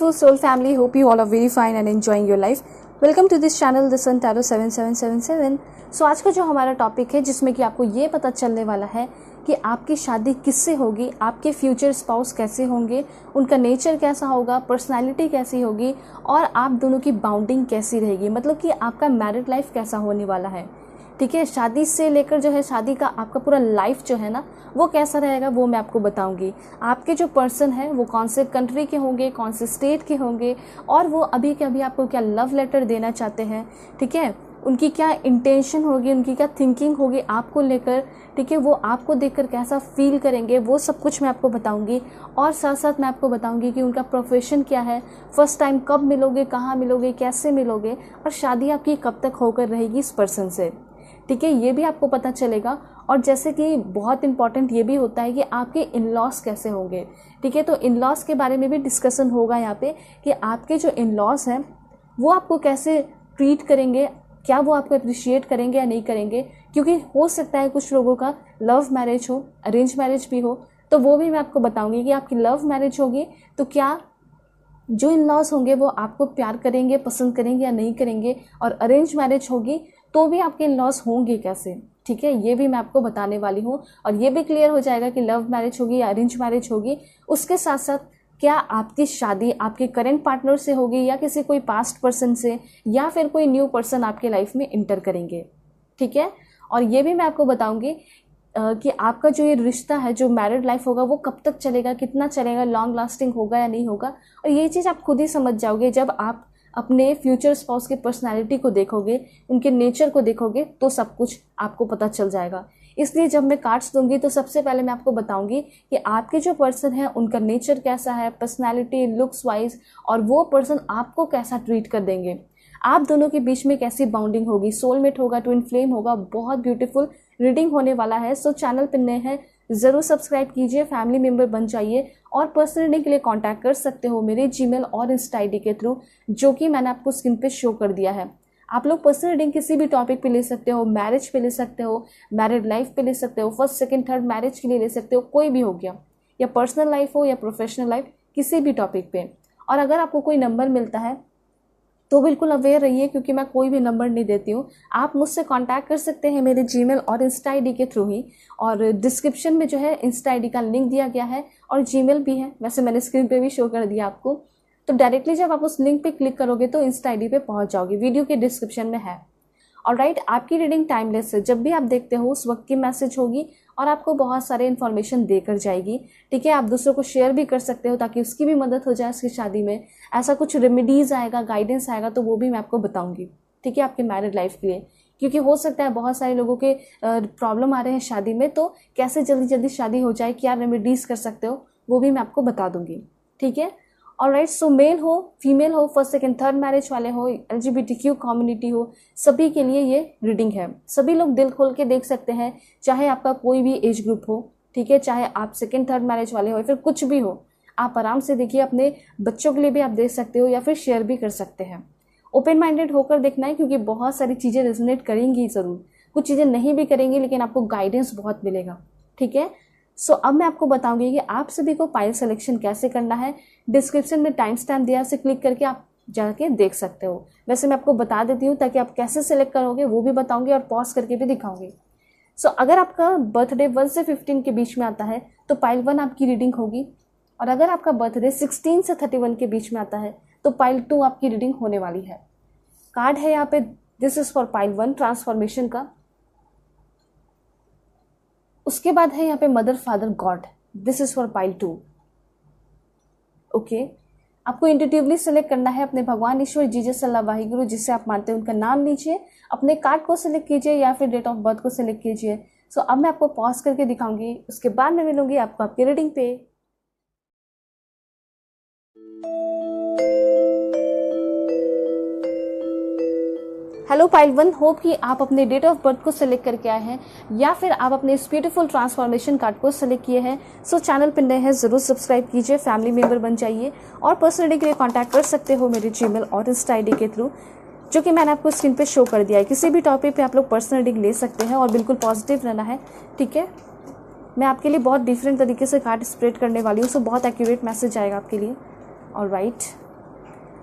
Hello Soul Family, hope you all are very fine and enjoying your life. Welcome to this channel, The Sun Tarot 7777. So आज का जो हमारा topic है जिसमें कि आपको ये पता चलने वाला है कि आपकी शादी किससे होगी, आपके फ्यूचर स्पाउस कैसे होंगे, उनका नेचर कैसा होगा, पर्सनालिटी कैसी होगी और आप दोनों की बाउंडिंग कैसी रहेगी, मतलब कि आपका मैरिड लाइफ कैसा होने वाला है। ठीक है, शादी से लेकर जो है शादी का आपका पूरा लाइफ जो है ना वो कैसा रहेगा वो मैं आपको बताऊंगी। आपके जो पर्सन है वो कौन से कंट्री के होंगे, कौन से स्टेट के होंगे और वो अभी के अभी आपको क्या लव लेटर देना चाहते हैं। ठीक है, उनकी क्या इंटेंशन होगी, उनकी क्या थिंकिंग होगी आपको लेकर। ठीक है, वो आपको देखकर कैसा फील करेंगे वो सब कुछ मैं आपको बताऊंगी। और साथ साथ मैं आपको बताऊंगी कि उनका प्रोफेशन क्या है, फर्स्ट टाइम कब मिलोगे, कहाँ मिलोगे, कैसे मिलोगे और शादी आपकी कब तक होकर रहेगी इस पर्सन से। ठीक है, ये भी आपको पता चलेगा। और जैसे कि बहुत इंपॉर्टेंट ये भी होता है कि आपके इन लॉस कैसे होंगे। ठीक है, तो इन लॉस के बारे में भी डिस्कशन होगा यहाँ पे कि आपके जो इन लॉस हैं वो आपको कैसे ट्रीट करेंगे, क्या वो आपको अप्रिशिएट करेंगे या नहीं करेंगे। क्योंकि हो सकता है कुछ लोगों का लव मैरिज हो, अरेंज मैरिज भी हो, तो वो भी मैं आपको बताऊंगी कि आपकी लव मैरिज होगी तो क्या जो इन लॉस होंगे वो आपको प्यार करेंगे, पसंद करेंगे या नहीं करेंगे, और अरेंज मैरिज होगी तो भी आपके इन लॉस होंगे कैसे। ठीक है, ये भी मैं आपको बताने वाली हूँ और ये भी क्लियर हो जाएगा कि लव मैरिज होगी या अरेंज मैरिज होगी। उसके साथ साथ क्या आपकी शादी आपके करंट पार्टनर से होगी या किसी कोई पास्ट पर्सन से या फिर कोई न्यू पर्सन आपके लाइफ में इंटर करेंगे। ठीक है, और ये भी मैं आपको बताऊंगी कि आपका जो ये रिश्ता है, जो मैरिड लाइफ होगा वो कब तक चलेगा, कितना चलेगा, लॉन्ग लास्टिंग होगा या नहीं होगा। और ये चीज़ आप खुद ही समझ जाओगे जब आप अपने फ्यूचर स्पाउस की पर्सनालिटी को देखोगे, उनके नेचर को देखोगे तो सब कुछ आपको पता चल जाएगा। इसलिए जब मैं कार्ड्स दूंगी तो सबसे पहले मैं आपको बताऊंगी कि आपके जो पर्सन है उनका नेचर कैसा है, पर्सनालिटी, लुक्स वाइज, और वो पर्सन आपको कैसा ट्रीट कर देंगे, आप दोनों के बीच में कैसी बाउंडिंग होगी, सोलमेट होगा, ट्विन फ्लेम होगा। बहुत ब्यूटीफुल रीडिंग होने वाला है। सो चैनल पर नए हैं ज़रूर सब्सक्राइब कीजिए, फैमिली मेम्बर बन जाइए और पर्सनल रीडिंग के लिए कांटेक्ट कर सकते हो मेरे जीमेल और इंस्टा आईडी के थ्रू, जो कि मैंने आपको स्क्रीन पे शो कर दिया है। आप लोग पर्सनल रीडिंग किसी भी टॉपिक पे ले सकते हो, मैरिज पे ले सकते हो, मैरिड लाइफ पे ले सकते हो, फर्स्ट सेकंड थर्ड मैरिज के लिए ले सकते हो, कोई भी हो गया, या पर्सनल लाइफ हो या प्रोफेशनल लाइफ, किसी भी टॉपिक पे। और अगर आपको कोई नंबर मिलता है तो बिल्कुल अवेयर रहिए क्योंकि मैं कोई भी नंबर नहीं देती हूँ। आप मुझसे कांटेक्ट कर सकते हैं मेरे जीमेल और इंस्टा आईडी के थ्रू ही, और डिस्क्रिप्शन में जो है इंस्टा आईडी का लिंक दिया गया है और जीमेल भी है, वैसे मैंने स्क्रीन पे भी शो कर दिया आपको। तो डायरेक्टली जब आप उस लिंक पे क्लिक करोगे तो इंस्टा आईडी पे पहुँच जाओगे, वीडियो के डिस्क्रिप्शन में है। ऑलराइट, आपकी रीडिंग टाइमलेस है, जब भी आप देखते हो उस वक्त की मैसेज होगी और आपको बहुत सारे इन्फॉर्मेशन देकर जाएगी। ठीक है, आप दूसरों को शेयर भी कर सकते हो ताकि उसकी भी मदद हो जाए उसकी शादी में। ऐसा कुछ रेमेडीज आएगा, गाइडेंस आएगा तो वो भी मैं आपको बताऊंगी। ठीक है, आपके मैरिड लाइफ के लिए, क्योंकि हो सकता है बहुत सारे लोगों के प्रॉब्लम आ रहे हैं शादी में, तो कैसे जल्दी जल्दी शादी हो जाए, क्या रेमेडीज कर सकते हो वो भी मैं आपको बता दूंगी। ठीक है, ऑलराइट। सो मेल हो, फीमेल हो, फर्स्ट सेकंड थर्ड मैरिज वाले हो, LGBTQ कम्युनिटी हो, सभी के लिए ये रीडिंग है। सभी लोग दिल खोल के देख सकते हैं, चाहे आपका कोई भी एज ग्रुप हो। ठीक है, चाहे आप सेकंड थर्ड मैरिज वाले हो, फिर कुछ भी हो, आप आराम से देखिए। अपने बच्चों के लिए भी आप देख सकते हो या फिर शेयर भी कर सकते हैं। ओपन माइंडेड होकर देखना है क्योंकि बहुत सारी चीज़ें रेजोनेट करेंगी ज़रूर, कुछ चीज़ें नहीं भी करेंगी, लेकिन आपको गाइडेंस बहुत मिलेगा। ठीक है, सो अब मैं आपको बताऊंगी कि आप सभी को पाइल सिलेक्शन कैसे करना है। डिस्क्रिप्शन में टाइम स्टैम्प दिया है, उसे क्लिक करके आप जाके देख सकते हो। वैसे मैं आपको बता देती हूँ ताकि आप कैसे सिलेक्ट करोगे वो भी बताऊंगी और पॉज करके भी दिखाऊंगी। सो अगर आपका बर्थडे 1 से 15 के बीच में आता है तो पाइल 1 आपकी रीडिंग होगी, और अगर आपका बर्थडे 16 से 31 के बीच में आता है तो पाइल 2 आपकी रीडिंग होने वाली है। कार्ड है यहाँ पे, this is for pile 1 transformation का। उसके बाद है यहाँ पे mother father God, this is for pile 2। Okay, आपको इंट्यूटिवली सेलेक्ट करना है अपने भगवान, ईश्वर, जीसस, अल्लाह, वाहिगुरु, जिससे आप मानते हैं उनका नाम लीजिए, अपने कार्ड को सिलेक्ट कीजिए या फिर डेट ऑफ बर्थ को सिलेक्ट कीजिए। सो अब मैं आपको पॉज करके दिखाऊंगी, उसके बाद मैं मिलूंगी आपको आपकी रीडिंग पे। हेलो पाइल 1, होप कि आप अपने डेट ऑफ बर्थ को सिलेक्ट करके आए हैं या फिर आप अपने इस ब्यूटीफुल ट्रांसफॉर्मेशन कार्ड को सिलेक्ट किए हैं। सो चैनल पर नए हैं ज़रूर सब्सक्राइब कीजिए, फैमिली मेंबर बन जाइए और पर्सनल रीडिंग के लिए कांटेक्ट कर सकते हो मेरे जीमेल और इंस्टा आईडी के थ्रू, जो कि मैंने आपको स्क्रीन पे शो कर दिया है। किसी भी टॉपिक पे आप लोग पर्सनल रीडिंग ले सकते हैं और बिल्कुल पॉजिटिव रहना है। ठीक है, मैं आपके लिए बहुत डिफरेंट तरीके से कार्ड स्प्रेड करने वाली हूँ, सो बहुत एक्यूरेट मैसेज आएगा आपके लिए। ऑलराइट,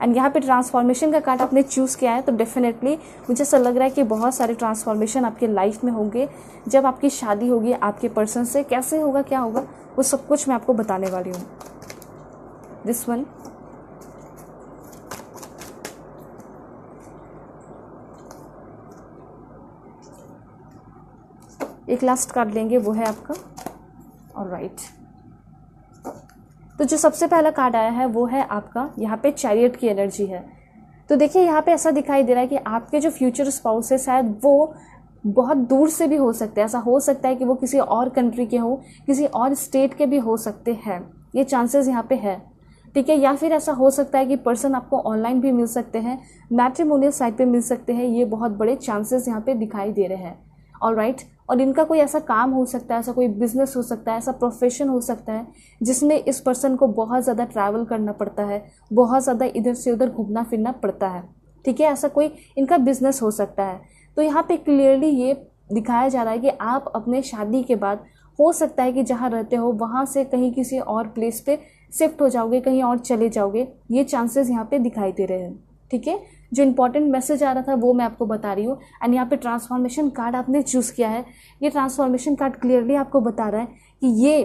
एंड यहाँ पे ट्रांसफॉर्मेशन का कार्ड आपने चूज़ किया है, तो डेफिनेटली मुझे ऐसा लग रहा है कि बहुत सारे ट्रांसफॉर्मेशन आपके लाइफ में होंगे। जब आपकी शादी होगी आपके पर्सन से, कैसे होगा, क्या होगा, वो सब कुछ मैं आपको बताने वाली हूँ। दिस वन, एक लास्ट कार्ड लेंगे, वो है आपका ऑलराइट। तो जो सबसे पहला कार्ड आया है वो है आपका यहाँ पे चैरियट की एनर्जी है। तो देखिए यहाँ पे ऐसा दिखाई दे रहा है कि आपके जो फ्यूचर स्पाउस है शायद वो बहुत दूर से भी हो सकते हैं। ऐसा हो सकता है कि वो किसी और कंट्री के हो, किसी और स्टेट के भी हो सकते हैं, ये चांसेस यहाँ पे है, ठीक है। या फिर ऐसा हो सकता है कि पर्सन आपको ऑनलाइन भी मिल सकते हैं, मैट्रिमोनियल साइट पे मिल सकते हैं, ये बहुत बड़े चांसेस यहाँ पे दिखाई दे रहे हैं, ऑलराइट। और इनका कोई ऐसा काम हो सकता है, ऐसा कोई बिजनेस हो सकता है, ऐसा प्रोफेशन हो सकता है जिसमें इस पर्सन को बहुत ज़्यादा ट्रैवल करना पड़ता है, बहुत ज़्यादा इधर से उधर घूमना फिरना पड़ता है, ठीक है। ऐसा कोई इनका बिजनेस हो सकता है। तो यहाँ पे क्लियरली ये दिखाया जा रहा है कि आप अपने शादी के बाद हो सकता है कि जहाँ रहते हो वहाँ से कहीं किसी और प्लेस पे शिफ्ट हो जाओगे, कहीं और चले जाओगे, ये चांसेस यहाँ पे दिखाई दे रहे हैं, ठीक है। जो इंपॉर्टेंट मैसेज आ रहा था वो मैं आपको बता रही हूँ। एंड यहाँ पे ट्रांसफॉर्मेशन कार्ड आपने चूज़ किया है, ये ट्रांसफॉर्मेशन कार्ड क्लियरली आपको बता रहा है कि ये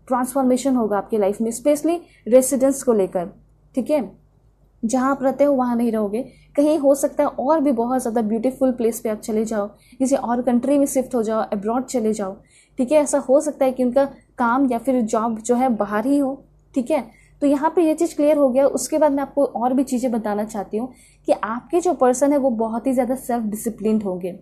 ट्रांसफॉर्मेशन होगा आपकी लाइफ में, स्पेशली रेसिडेंस को लेकर, ठीक है। जहाँ आप रहते हो वहाँ नहीं रहोगे, कहीं हो सकता है और भी बहुत ज़्यादा ब्यूटीफुल प्लेस पे आप चले जाओ, किसी और कंट्री में शिफ्ट हो जाओ, अब्रॉड चले जाओ, ठीक है। ऐसा हो सकता है कि उनका काम या फिर जॉब जो है बाहर ही हो, ठीक है। तो यहाँ पे ये चीज़ क्लियर हो गया। उसके बाद मैं आपको और भी चीज़ें बताना चाहती हूँ कि आपके जो पर्सन है वो बहुत ही ज़्यादा सेल्फ डिसिप्लिन्ड होंगे,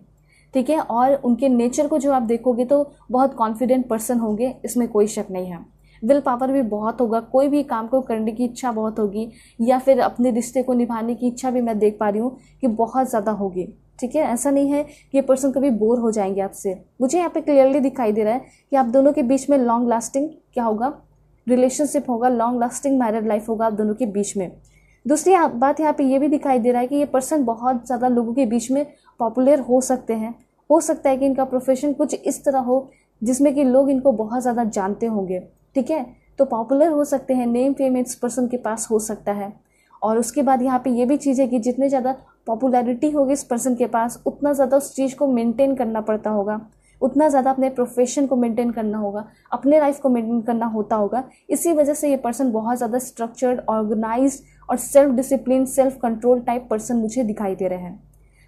ठीक है। और उनके नेचर को जो आप देखोगे तो बहुत कॉन्फिडेंट पर्सन होंगे, इसमें कोई शक नहीं है। विल पावर भी बहुत होगा, कोई भी काम को करने की इच्छा बहुत होगी, या फिर अपने रिश्ते को निभाने की इच्छा भी मैं देख पा रही हूँ कि बहुत ज़्यादा होगी, ठीक है। ऐसा नहीं है कि ये पर्सन कभी बोर हो जाएंगे आपसे। मुझे यहाँ पे क्लियरली दिखाई दे रहा है कि आप दोनों के बीच में लॉन्ग लास्टिंग क्या होगा, रिलेशनशिप होगा, लॉन्ग लास्टिंग मैरिड लाइफ होगा आप दोनों के बीच में। दूसरी बात यहाँ पे ये भी दिखाई दे रहा है कि ये पर्सन बहुत ज़्यादा लोगों के बीच में पॉपुलर हो सकते हैं। हो सकता है कि इनका प्रोफेशन कुछ इस तरह हो जिसमें कि लोग इनको बहुत ज़्यादा जानते होंगे, ठीक है। तो पॉपुलर हो सकते हैं, नेम फेम इस पर्सन के पास हो सकता है। और उसके बाद यहाँ पे ये भी चीज़ है कि जितने ज़्यादा पॉपुलैरिटी होगी इस पर्सन के पास, उतना ज़्यादा उस चीज़ को मेंटेन करना पड़ता होगा, उतना ज़्यादा अपने प्रोफेशन को मेंटेन करना होगा, अपने लाइफ को मेंटेन करना होता होगा। इसी वजह से ये पर्सन बहुत ज़्यादा स्ट्रक्चर्ड, ऑर्गेनाइज्ड और self discipline, self control type person मुझे दिखाई दे रहे हैं।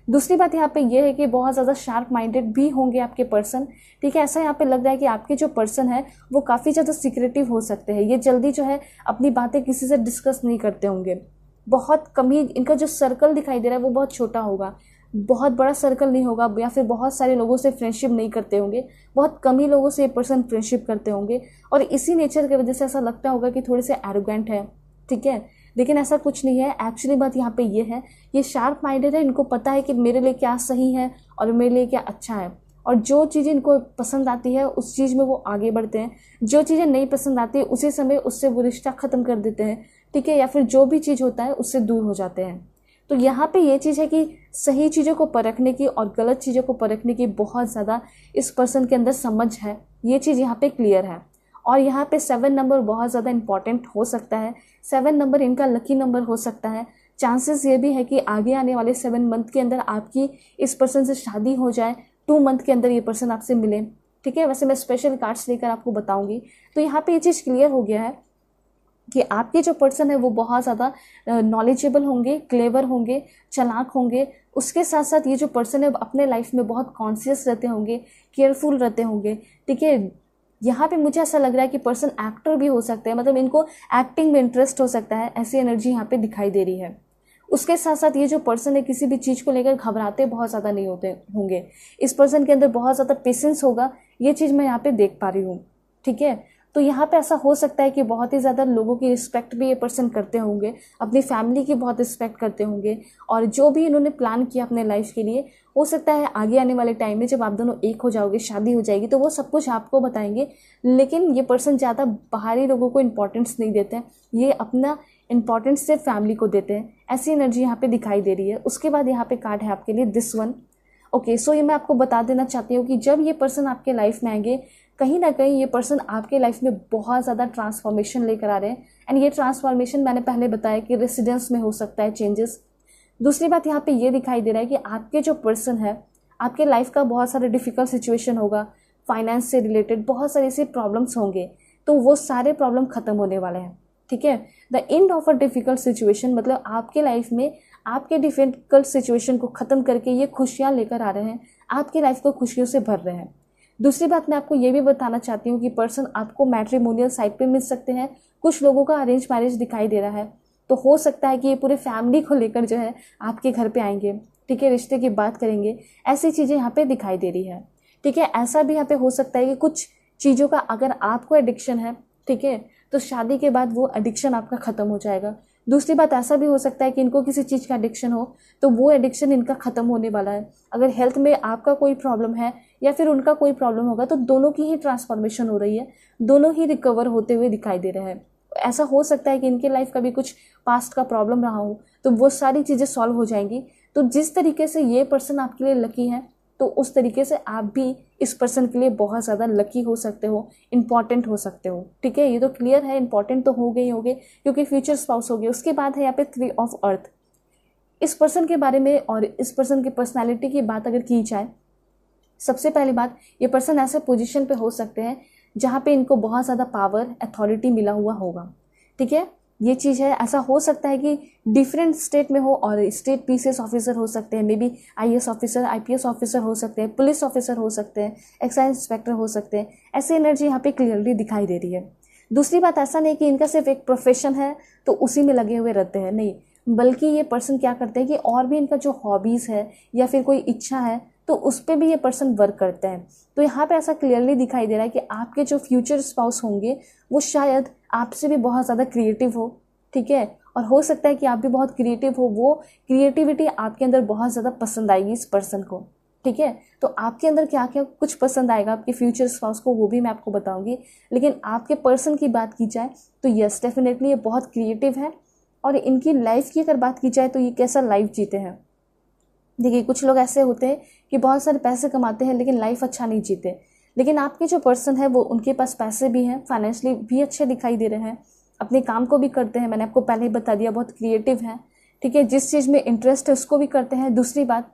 दूसरी बात यहाँ पे ये है कि बहुत ज़्यादा शार्प माइंडेड भी होंगे आपके पर्सन, ठीक है। ऐसा यहाँ पे लग रहा है कि आपके जो पर्सन है वो काफ़ी ज़्यादा सीक्रेटिव हो सकते हैं। ये जल्दी जो है अपनी बातें किसी से डिस्कस नहीं करते होंगे, बहुत कम ही इनका जो सर्कल दिखाई दे रहा है वो बहुत छोटा होगा, बहुत बड़ा सर्कल नहीं होगा, या फिर बहुत सारे लोगों से फ्रेंडशिप नहीं करते होंगे, बहुत कम ही लोगों से ये पर्सन फ्रेंडशिप करते होंगे। और इसी नेचर की वजह से ऐसा लगता होगा कि थोड़े से एरोगेंट है, ठीक है। लेकिन ऐसा कुछ नहीं है। एक्चुअली बात यहाँ पे ये है, ये शार्प माइंडेड है, इनको पता है कि मेरे लिए क्या सही है और मेरे लिए क्या अच्छा है, और जो चीज़ें इनको पसंद आती है उस चीज़ में वो आगे बढ़ते हैं, जो चीज़ें नहीं पसंद आती उसी समय उससे वो रिश्ता ख़त्म कर देते हैं, ठीक है। या फिर जो भी चीज़ होता है उससे दूर हो जाते हैं। तो यहाँ पे ये चीज़ है कि सही चीज़ों को परखने की और गलत चीज़ों को परखने की बहुत ज़्यादा इस पर्सन के अंदर समझ है, ये चीज़ यहाँ पे क्लियर है। और यहाँ पे 7 नंबर बहुत ज़्यादा इंपॉर्टेंट हो सकता है। 7 नंबर इनका लकी नंबर हो सकता है। चांसेस ये भी है कि आगे आने वाले 7 मंथ के अंदर आपकी इस पर्सन से शादी हो जाए, 2 मंथ के अंदर ये पर्सन आपसे मिले, ठीक है। वैसे मैं स्पेशल कार्ड्स लेकर आपको बताऊंगी। तो यहाँ पे ये चीज़ क्लियर हो गया है कि आपके जो पर्सन है वो बहुत ज़्यादा नॉलेजेबल होंगे, क्लेवर होंगे, चालाक होंगे। उसके साथ साथ ये जो पर्सन है अपने लाइफ में बहुत कॉन्शियस रहते होंगे, केयरफुल रहते होंगे, ठीक है। यहाँ पे मुझे ऐसा लग रहा है कि पर्सन एक्टर भी हो सकते हैं, मतलब इनको एक्टिंग में इंटरेस्ट हो सकता है, ऐसी एनर्जी यहाँ पे दिखाई दे रही है। उसके साथ साथ ये जो पर्सन है किसी भी चीज़ को लेकर घबराते बहुत ज़्यादा नहीं होते होंगे। इस पर्सन के अंदर बहुत ज़्यादा पेशेंस होगा, ये चीज़ मैं यहाँ पे देख पा रही हूँ, ठीक है। तो यहाँ पे ऐसा हो सकता है कि बहुत ही ज़्यादा लोगों की रिस्पेक्ट भी ये पर्सन करते होंगे, अपनी फैमिली की बहुत रिस्पेक्ट करते होंगे, और जो भी इन्होंने प्लान किया अपने लाइफ के लिए, हो सकता है आगे आने वाले टाइम में जब आप दोनों एक हो जाओगे, शादी हो जाएगी, तो वो सब कुछ आपको बताएंगे। लेकिन ये पर्सन ज़्यादा बाहरी लोगों को इंपॉर्टेंस नहीं देते हैं, ये अपना इंपॉर्टेंस सिर्फ फैमिली को देते हैं, ऐसी एनर्जी यहाँ पे दिखाई दे रही है। उसके बाद यहाँ पे कार्ड है आपके लिए दिस वन। ओके, सो ये मैं आपको बता देना चाहती हूँ कि जब ये पर्सन आपके लाइफ में आएंगे, कहीं ना कहीं ये पर्सन आपके लाइफ में बहुत ज़्यादा ट्रांसफॉर्मेशन लेकर आ रहे हैं। एंड ये ट्रांसफॉर्मेशन मैंने पहले बताया कि रेसिडेंस में हो सकता है चेंजेस। दूसरी बात यहाँ पे ये दिखाई दे रहा है कि आपके जो पर्सन है, आपके लाइफ का बहुत सारे डिफिकल्ट सिचुएशन होगा, फाइनेंस से रिलेटेड बहुत सारे ऐसे प्रॉब्लम्स होंगे, तो वो सारे प्रॉब्लम खत्म होने वाले हैं। ठीक है, the end of a difficult situation मतलब आपके लाइफ में आपके डिफिकल्ट सिचुएशन को ख़त्म करके ये खुशियाँ लेकर आ रहे हैं, आपकी लाइफ को खुशियों से भर रहे हैं। दूसरी बात मैं आपको ये भी बताना चाहती हूँ कि पर्सन आपको मैट्रिमोनियल साइड पे मिल सकते हैं। कुछ लोगों का अरेंज मैरिज दिखाई दे रहा है, तो हो सकता है कि ये पूरे फैमिली को लेकर जो है आपके घर पे आएंगे। ठीक है, रिश्ते की बात करेंगे, ऐसी चीज़ें यहाँ पे दिखाई दे रही है। ठीक है, ऐसा भी यहाँ पे हो सकता है कि कुछ चीज़ों का अगर आपको एडिक्शन है, ठीक है, तो शादी के बाद वो एडिक्शन आपका ख़त्म हो जाएगा। दूसरी बात ऐसा भी हो सकता है कि इनको किसी चीज़ का एडिक्शन हो, तो वो एडिक्शन इनका ख़त्म होने वाला है। अगर हेल्थ में आपका कोई प्रॉब्लम है या फिर उनका कोई प्रॉब्लम होगा, तो दोनों की ही ट्रांसफॉर्मेशन हो रही है, दोनों ही रिकवर होते हुए दिखाई दे रहे हैं। ऐसा हो सकता है कि इनके लाइफ का भी कुछ पास्ट का प्रॉब्लम रहा हो, तो वो सारी चीज़ें सॉल्व हो जाएंगी। तो जिस तरीके से ये पर्सन आपके लिए लकी है, तो उस तरीके से आप भी इस पर्सन के लिए बहुत ज़्यादा लकी हो सकते हो, इंपॉर्टेंट हो सकते हो। ठीक है, ये तो क्लियर है, इंपॉर्टेंट तो हो गए क्योंकि फ्यूचर स्पाउस हो गए। उसके बाद है यहाँ पे 3 ऑफ अर्थ। इस पर्सन के बारे में और इस पर्सन की पर्सनैलिटी की बात अगर की जाए, सबसे पहली बात, ये पर्सन ऐसे पोजीशन पे हो सकते हैं जहाँ पे इनको बहुत ज़्यादा पावर, अथॉरिटी मिला हुआ होगा। ठीक है, ये चीज़ है। ऐसा हो सकता है कि डिफरेंट स्टेट में हो और स्टेट पीसीएस ऑफिसर हो सकते हैं, may be IAS officer, IPS officer हो सकते हैं, पुलिस ऑफिसर हो सकते हैं, एक्साइज इंस्पेक्टर हो सकते हैं। ऐसी एनर्जी यहाँ पे क्लियरली दिखाई दे रही है। दूसरी बात, ऐसा नहीं कि इनका सिर्फ एक प्रोफेशन है तो उसी में लगे हुए रहते हैं, नहीं, बल्कि ये पर्सन क्या करते हैं कि और भी इनका जो हॉबीज़ है या फिर कोई इच्छा है तो उस पर भी ये पर्सन वर्क करते हैं। तो यहाँ पे ऐसा क्लियरली दिखाई दे रहा है कि आपके जो फ्यूचर स्पाउस होंगे वो शायद आपसे भी बहुत ज़्यादा क्रिएटिव हो। ठीक है, और हो सकता है कि आप भी बहुत क्रिएटिव हो, वो क्रिएटिविटी आपके अंदर बहुत ज़्यादा पसंद आएगी इस पर्सन को। ठीक है, तो आपके अंदर क्या क्या कुछ पसंद आएगा आपके फ्यूचर स्पाउस को, वो भी मैं आपको बताऊंगी। लेकिन आपके पर्सन की बात की जाए तो यस, डेफिनेटली ये बहुत क्रिएटिव है। और इनकी लाइफ की अगर बात की जाए तो ये कैसा लाइफ जीते हैं। देखिए, कुछ लोग ऐसे होते हैं कि बहुत सारे पैसे कमाते हैं लेकिन लाइफ अच्छा नहीं जीते। लेकिन आपके जो पर्सन है वो, उनके पास पैसे भी हैं, फाइनेंशियली भी अच्छे दिखाई दे रहे हैं, अपने काम को भी करते हैं, मैंने आपको पहले ही बता दिया, बहुत क्रिएटिव हैं। ठीक है, जिस चीज़ में इंटरेस्ट है उसको भी करते हैं। दूसरी बात,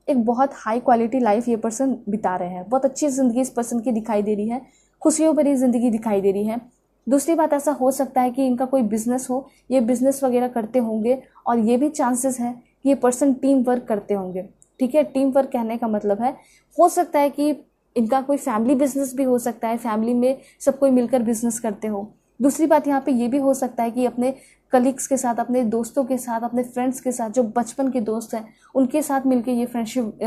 एक बहुत हाई क्वालिटी लाइफ ये पर्सन बिता रहे हैं, बहुत अच्छी ज़िंदगी इस पर्सन की दिखाई दे रही है, खुशियों भरी ज़िंदगी दिखाई दे रही है। दूसरी बात, ऐसा हो सकता है कि इनका कोई बिजनेस हो, ये बिजनेस वगैरह करते होंगे, और ये भी चांसेस है कि ये पर्सन टीम वर्क करते होंगे। ठीक है, टीम वर्क कहने का मतलब है, हो सकता है कि इनका कोई फैमिली बिजनेस भी हो सकता है, फैमिली में सब कोई मिलकर बिजनेस करते हो। दूसरी बात, यहाँ पे ये भी हो सकता है कि अपने कलीग्स के साथ, अपने दोस्तों के साथ, अपने फ्रेंड्स के साथ, जो बचपन के दोस्त हैं उनके साथ मिलकर ये फ्रेंडशिप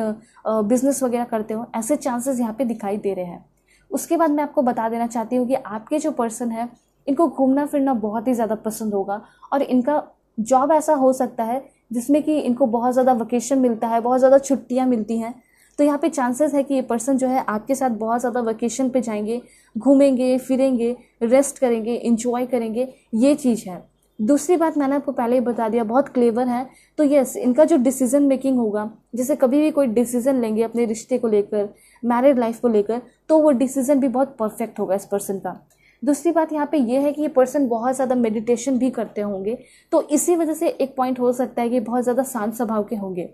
बिजनेस वगैरह करते हो, ऐसे चांसेस यहाँ पे दिखाई दे रहे हैं। उसके बाद मैं आपको बता देना चाहती हूँ कि आपके जो पर्सन है, इनको घूमना फिरना बहुत ही ज़्यादा पसंद होगा, और इनका जॉब ऐसा हो सकता है जिसमें कि इनको बहुत ज़्यादा वेकेशन मिलता है, बहुत ज़्यादा छुट्टियाँ मिलती हैं। तो यहाँ पे चांसेस है कि ये पर्सन जो है आपके साथ बहुत ज़्यादा वेकेशन पे जाएंगे, घूमेंगे फिरेंगे, रेस्ट करेंगे, इंजॉय करेंगे, ये चीज़ है। दूसरी बात, मैंने आपको पहले ही बता दिया, बहुत क्लेवर है। तो यस, इनका जो डिसीजन मेकिंग होगा, जैसे कभी भी कोई डिसीजन लेंगे अपने रिश्ते को लेकर, मैरिड लाइफ को लेकर, तो वो डिसीजन भी बहुत परफेक्ट होगा इस पर्सन का। दूसरी बात यहाँ पे ये है कि ये पर्सन बहुत ज़्यादा मेडिटेशन भी करते होंगे, तो इसी वजह से एक पॉइंट हो सकता है कि बहुत ज़्यादा शांत स्वभाव के होंगे।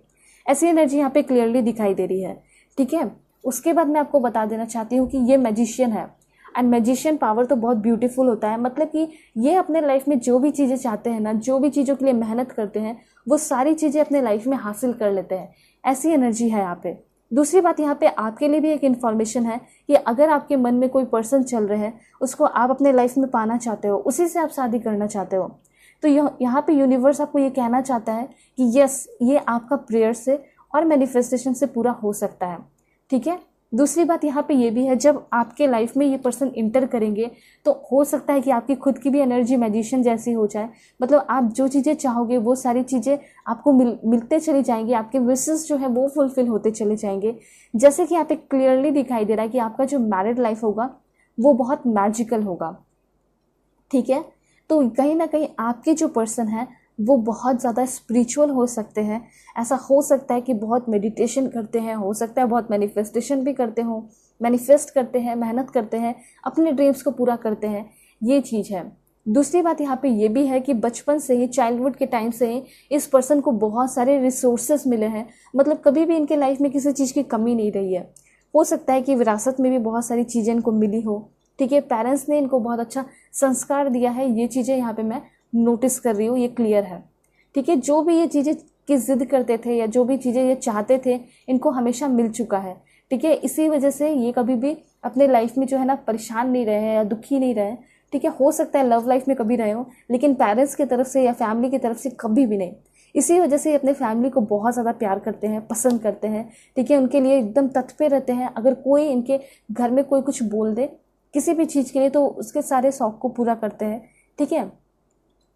ऐसी एनर्जी यहाँ पे क्लियरली दिखाई दे रही है। ठीक है, उसके बाद मैं आपको बता देना चाहती हूँ कि ये मैजिशियन है, एंड मैजिशियन पावर तो बहुत ब्यूटीफुल होता है। मतलब कि ये अपने लाइफ में जो भी चीज़ें चाहते हैं ना, जो भी चीज़ों के लिए मेहनत करते हैं, वो सारी चीज़ें अपने लाइफ में हासिल कर लेते हैं। ऐसी एनर्जी है यहाँ पे। दूसरी बात, यहाँ पे आपके लिए भी एक इन्फॉर्मेशन है कि अगर आपके मन में कोई पर्सन चल रहे हैं, उसको आप अपने लाइफ में पाना चाहते हो, उसी से आप शादी करना चाहते हो, तो यहाँ पे यूनिवर्स आपको ये कहना चाहता है कि यस, ये आपका प्रेयर से और मैनिफेस्टेशन से पूरा हो सकता है। ठीक है, दूसरी बात यहाँ पे ये भी है, जब आपके लाइफ में ये पर्सन इंटर करेंगे तो हो सकता है कि आपकी खुद की भी एनर्जी मैजिशियन जैसी हो जाए। मतलब आप जो चीज़ें चाहोगे वो सारी चीज़ें आपको मिलते चली जाएंगी, आपके विशेस जो है वो फुलफिल होते चले जाएंगे। जैसे कि यहाँ पे क्लियरली दिखाई दे रहा है कि आपका जो मैरिड लाइफ होगा वो बहुत मैजिकल होगा। ठीक है, तो कहीं ना कहीं आपके जो पर्सन है वो बहुत ज़्यादा स्पिरिचुअल हो सकते हैं। ऐसा हो सकता है कि बहुत मेडिटेशन करते हैं, हो सकता है बहुत मैनिफेस्टेशन भी करते हो, मैनिफेस्ट करते हैं, मेहनत करते हैं, अपने ड्रीम्स को पूरा करते हैं, ये चीज़ है। दूसरी बात यहाँ पे ये भी है कि बचपन से ही, चाइल्डहुड के टाइम से ही इस पर्सन को बहुत सारे रिसोर्सेज मिले हैं, मतलब कभी भी इनके लाइफ में किसी चीज़ की कमी नहीं रही है। हो सकता है कि विरासत में भी बहुत सारी चीज़ें इनको मिली हो, ठीक है, पेरेंट्स ने इनको बहुत अच्छा संस्कार दिया है, ये चीज़ें यहाँ पे मैं नोटिस कर रही हूँ, ये क्लियर है, ठीक है। जो भी ये चीज़ें की जिद करते थे या जो भी चीज़ें ये चाहते थे, इनको हमेशा मिल चुका है, ठीक है। इसी वजह से ये कभी भी अपने लाइफ में जो है ना परेशान नहीं रहे हैं या दुखी नहीं रहे, ठीक है। हो सकता है लव लाइफ में कभी रहे हो, लेकिन पेरेंट्स की तरफ से या फैमिली की तरफ से कभी भी नहीं। इसी वजह से अपने फैमिली को बहुत ज़्यादा प्यार करते हैं, पसंद करते हैं, ठीक है। उनके लिए एकदम तत्पर रहते हैं। अगर कोई इनके घर में कोई कुछ बोल दे किसी भी चीज़ के लिए, तो उसके सारे शौक को पूरा करते हैं, ठीक है।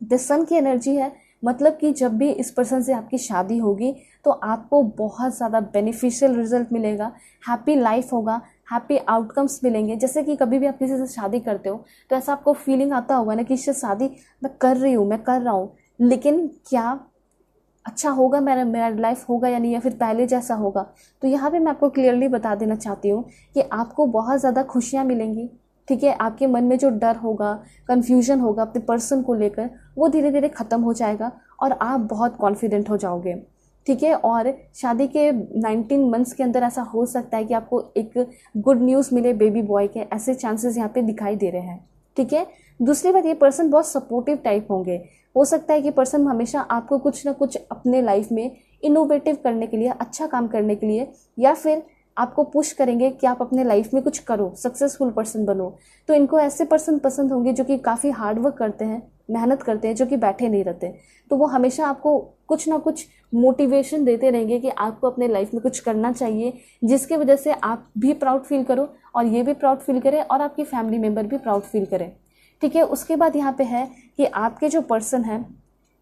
द सन की एनर्जी है, मतलब कि जब भी इस पर्सन से आपकी शादी होगी तो आपको बहुत ज़्यादा बेनिफिशियल रिजल्ट मिलेगा, हैप्पी लाइफ होगा, हैप्पी आउटकम्स मिलेंगे। जैसे कि कभी भी आप किसी से शादी करते हो तो ऐसा आपको फीलिंग आता होगा ना कि इससे शादी मैं कर रही हूँ, मैं कर रहा हूँ, लेकिन क्या अच्छा होगा, मेरा मैरिड लाइफ होगा या नहीं, या फिर पहले जैसा होगा। तो यहाँ पे मैं आपको क्लियरली बता देना चाहती हूँ कि आपको बहुत ज़्यादा खुशियाँ मिलेंगी, ठीक है। आपके मन में जो डर होगा, कन्फ्यूजन होगा अपने पर्सन को लेकर, वो धीरे धीरे ख़त्म हो जाएगा और आप बहुत कॉन्फिडेंट हो जाओगे, ठीक है। और शादी के 19 मंथ्स के अंदर ऐसा हो सकता है कि आपको एक गुड न्यूज़ मिले बेबी बॉय के, ऐसे चांसेस यहाँ पे दिखाई दे रहे हैं, ठीक है। दूसरी बात, ये पर्सन बहुत सपोर्टिव टाइप होंगे। हो सकता है कि पर्सन हमेशा आपको कुछ ना कुछ अपने लाइफ में इनोवेटिव करने के लिए, अच्छा काम करने के लिए, या फिर आपको पुश करेंगे कि आप अपने लाइफ में कुछ करो, सक्सेसफुल पर्सन बनो। तो इनको ऐसे पर्सन पसंद होंगे जो कि काफ़ी हार्डवर्क करते हैं, मेहनत करते हैं, जो कि बैठे नहीं रहते। तो वो हमेशा आपको कुछ ना कुछ मोटिवेशन देते रहेंगे कि आपको अपने लाइफ में कुछ करना चाहिए, जिसकी वजह से आप भी प्राउड फील करो और ये भी प्राउड फील करें और आपकी फैमिली मेम्बर भी प्राउड फील करें, ठीक है। उसके बाद यहाँ पे है कि आपके जो पर्सन है,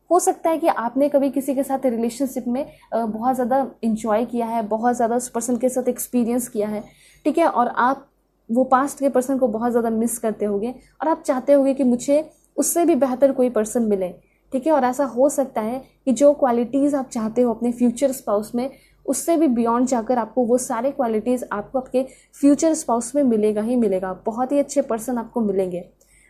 हो सकता है कि आपने कभी किसी के साथ रिलेशनशिप में बहुत ज़्यादा इंजॉय किया है, बहुत ज़्यादा उस पर्सन के साथ एक्सपीरियंस किया है, ठीक है। और आप वो पास्ट के पर्सन को बहुत ज़्यादा मिस करते होगे और आप चाहते होगे कि मुझे उससे भी बेहतर कोई पर्सन मिले, ठीक है। और ऐसा हो सकता है कि जो क्वालिटीज़ आप चाहते हो अपने फ्यूचर स्पाउस में, उससे भी बियॉन्ड जाकर आपको वो सारे क्वालिटीज़ आपको आपके फ्यूचर स्पाउस में मिलेगा ही मिलेगा। बहुत ही अच्छे पर्सन आपको मिलेंगे।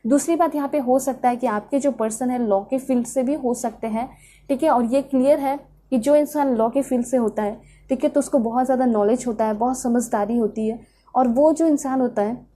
दूसरी बात, यहाँ पे हो सकता है कि आपके जो पर्सन है लॉ के फील्ड से भी हो सकते हैं, ठीक है। और ये क्लियर है कि जो इंसान लॉ के फील्ड से होता है, ठीक है, तो उसको बहुत ज़्यादा नॉलेज होता है, बहुत समझदारी होती है, और वो जो इंसान होता है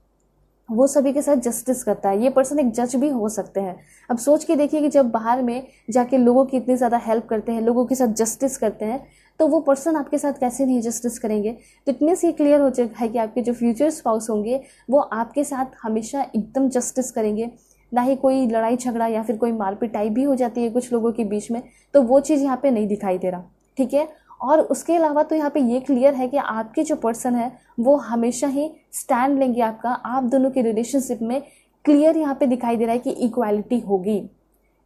वो सभी के साथ जस्टिस करता है। ये पर्सन एक जज भी हो सकते हैं। अब सोच के देखिए कि जब बाहर में जाके लोगों की इतनी ज़्यादा हेल्प करते हैं, लोगों के साथ जस्टिस करते हैं, तो वो पर्सन आपके साथ कैसे नहीं जस्टिस करेंगे। तो इतने से क्लियर हो चुका है कि आपके जो फ्यूचर स्पाउस होंगे वो आपके साथ हमेशा एकदम जस्टिस करेंगे, ना ही कोई लड़ाई झगड़ा या फिर कोई मारपिटाई भी हो जाती है कुछ लोगों के बीच में, तो वो चीज़ यहाँ पे नहीं दिखाई दे रहा, ठीक है। और उसके अलावा तो यहाँ पे ये क्लियर है कि आपके जो पर्सन है वो हमेशा ही स्टैंड लेंगे आपका, आप दोनों के रिलेशनशिप में क्लियर यहाँ पे दिखाई दे रहा है कि इक्वालिटी होगी,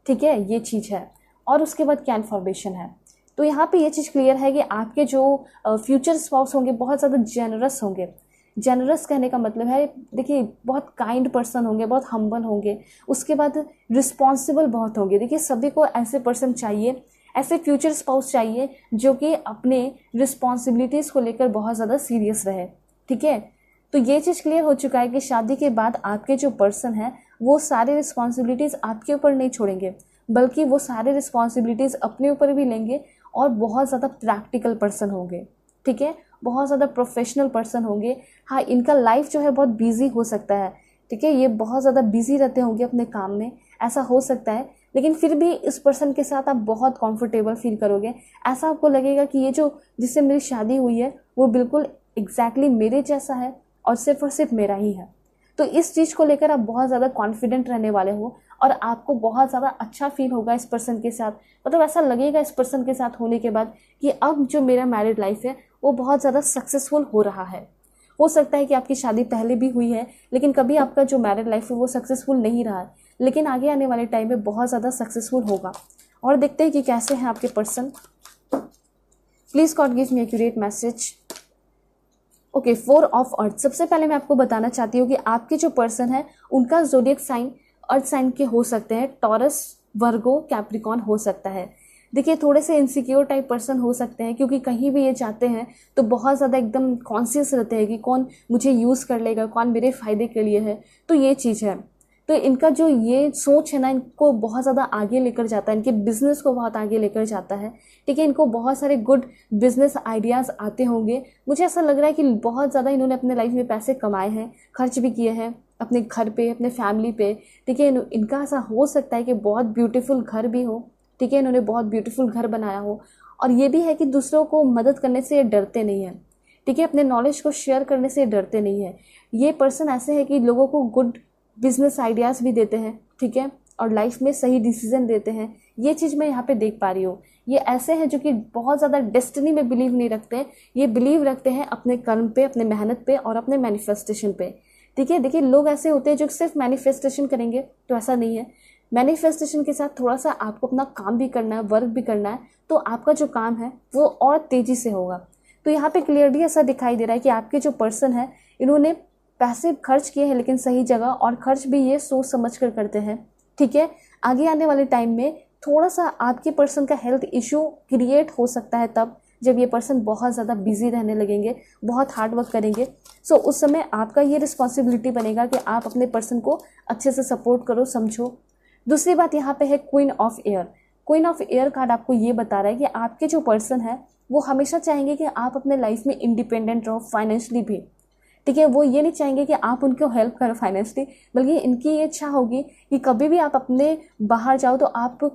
ठीक है, ये चीज़ है। और उसके बाद क्या इन्फॉर्मेशन है, तो यहाँ पे ये चीज़ क्लियर है कि आपके जो फ्यूचर स्पाउस होंगे बहुत ज़्यादा जेनरस होंगे। जेनरस कहने का मतलब है, देखिए, बहुत काइंड पर्सन होंगे, बहुत हम्बल होंगे। उसके बाद रिस्पॉन्सिबल बहुत होंगे। देखिए, सभी को ऐसे पर्सन चाहिए, ऐसे फ्यूचर स्पाउस चाहिए जो कि अपने रिस्पॉन्सिबिलिटीज़ को लेकर बहुत ज़्यादा सीरियस रहे, ठीक है। तो ये चीज़ क्लियर हो चुका है कि शादी के बाद आपके जो पर्सन है वो सारे रिस्पॉन्सिबिलिटीज़ आपके ऊपर नहीं छोड़ेंगे, बल्कि वो सारे रिस्पॉन्सिबिलिटीज़ अपने ऊपर भी लेंगे और बहुत ज़्यादा प्रैक्टिकल पर्सन होंगे, ठीक है, बहुत ज़्यादा प्रोफेशनल पर्सन होंगे। हाँ, इनका लाइफ जो है बहुत बिजी हो सकता है, ठीक है, ये बहुत ज़्यादा बिजी रहते होंगे अपने काम में, ऐसा हो सकता है, लेकिन फिर भी इस पर्सन के साथ आप बहुत कंफर्टेबल फील करोगे। ऐसा आपको लगेगा कि ये जो जिससे मेरी शादी हुई है वो बिल्कुल एग्जैक्टली मेरे जैसा है और सिर्फ मेरा ही है। तो इस चीज़ को लेकर आप बहुत ज़्यादा कॉन्फिडेंट रहने वाले हो और आपको बहुत ज़्यादा अच्छा फील होगा इस पर्सन के साथ। मतलब ऐसा लगेगा इस पर्सन के साथ होने के बाद कि अब जो मेरा मैरिड लाइफ है वो बहुत ज़्यादा सक्सेसफुल हो रहा है। हो सकता है कि आपकी शादी पहले भी हुई है, लेकिन कभी आपका जो मैरिड लाइफ है वो सक्सेसफुल नहीं रहा है, लेकिन आगे आने वाले टाइम में बहुत ज़्यादा सक्सेसफुल होगा। और देखते हैं कि कैसे हैं आपके person. Please God give me accurate message. Okay, 4 of earth. सबसे पहले मैं आपको बताना चाहती हूँ कि आपके जो पर्सन है उनका ज़ोडिएक साइन अर्थ साइन के हो सकते हैं, टॉरस, वर्गो, कैप्रिकॉन हो सकता है। देखिए थोड़े से इनसिक्योर टाइप पर्सन हो सकते हैं, क्योंकि कहीं भी ये चाहते हैं तो बहुत ज़्यादा एकदम कॉन्शियस रहते हैं कि कौन मुझे यूज़ कर लेगा, कौन मेरे फ़ायदे के लिए है। तो ये चीज़ है। तो इनका जो ये सोच है ना, इनको बहुत ज़्यादा आगे लेकर जाता है, इनके बिजनेस को बहुत आगे लेकर जाता है। ठीक है, इनको बहुत सारे गुड बिजनेस आइडियाज़ आते होंगे। मुझे ऐसा लग रहा है कि बहुत ज़्यादा इन्होंने अपने लाइफ में पैसे कमाए हैं, खर्च भी किए हैं अपने घर पे, अपने फैमिली पे। ठीक है, इनका ऐसा हो सकता है कि बहुत ब्यूटीफुल घर भी हो। ठीक है, इन्होंने बहुत ब्यूटीफुल घर बनाया हो। और ये भी है कि दूसरों को मदद करने से ये डरते नहीं हैं। ठीक है, अपने नॉलेज को शेयर करने से डरते नहीं है। ये पर्सन ऐसे है कि लोगों को गुड बिजनेस आइडियाज़ भी देते हैं। ठीक है, और लाइफ में सही डिसीजन देते हैं। ये चीज़ मैं यहाँ पे देख पा रही हूँ। ये ऐसे हैं जो कि बहुत ज़्यादा डेस्टिनी में बिलीव नहीं रखते, ये बिलीव रखते हैं अपने कर्म पे, अपने मेहनत पे और अपने मैनिफेस्टेशन पे। ठीक है, देखिए लोग ऐसे होते हैं जो सिर्फ मैनिफेस्टेशन करेंगे, तो ऐसा नहीं है। मैनिफेस्टेशन के साथ थोड़ा सा आपको अपना काम भी करना है, वर्क भी करना है, तो आपका जो काम है वो और तेज़ी से होगा। तो यहाँ पे क्लियरली ऐसा दिखाई दे रहा है कि आपके जो पर्सन है, इन्होंने पैसे खर्च किए हैं लेकिन सही जगह, और खर्च भी ये सोच समझ कर करते हैं। ठीक है, आगे आने वाले टाइम में थोड़ा सा आपके पर्सन का हेल्थ इशू क्रिएट हो सकता है तब जब ये पर्सन बहुत ज़्यादा बिजी रहने लगेंगे, बहुत हार्ड वर्क करेंगे। सो उस समय आपका ये रिस्पॉन्सिबिलिटी बनेगा कि आप अपने पर्सन को अच्छे से सपोर्ट करो, समझो। दूसरी बात यहाँ पे है queen of air. Queen of air card आपको ये बता रहा है कि आपके जो पर्सन है वो हमेशा चाहेंगे कि आप अपने लाइफ में इंडिपेंडेंट रहो, फाइनेंशियली भी। ठीक है, वो ये नहीं चाहेंगे कि आप उनको हेल्प करो फाइनेंशियली, बल्कि इनकी ये इच्छा होगी कि कभी भी आप अपने बाहर जाओ तो आप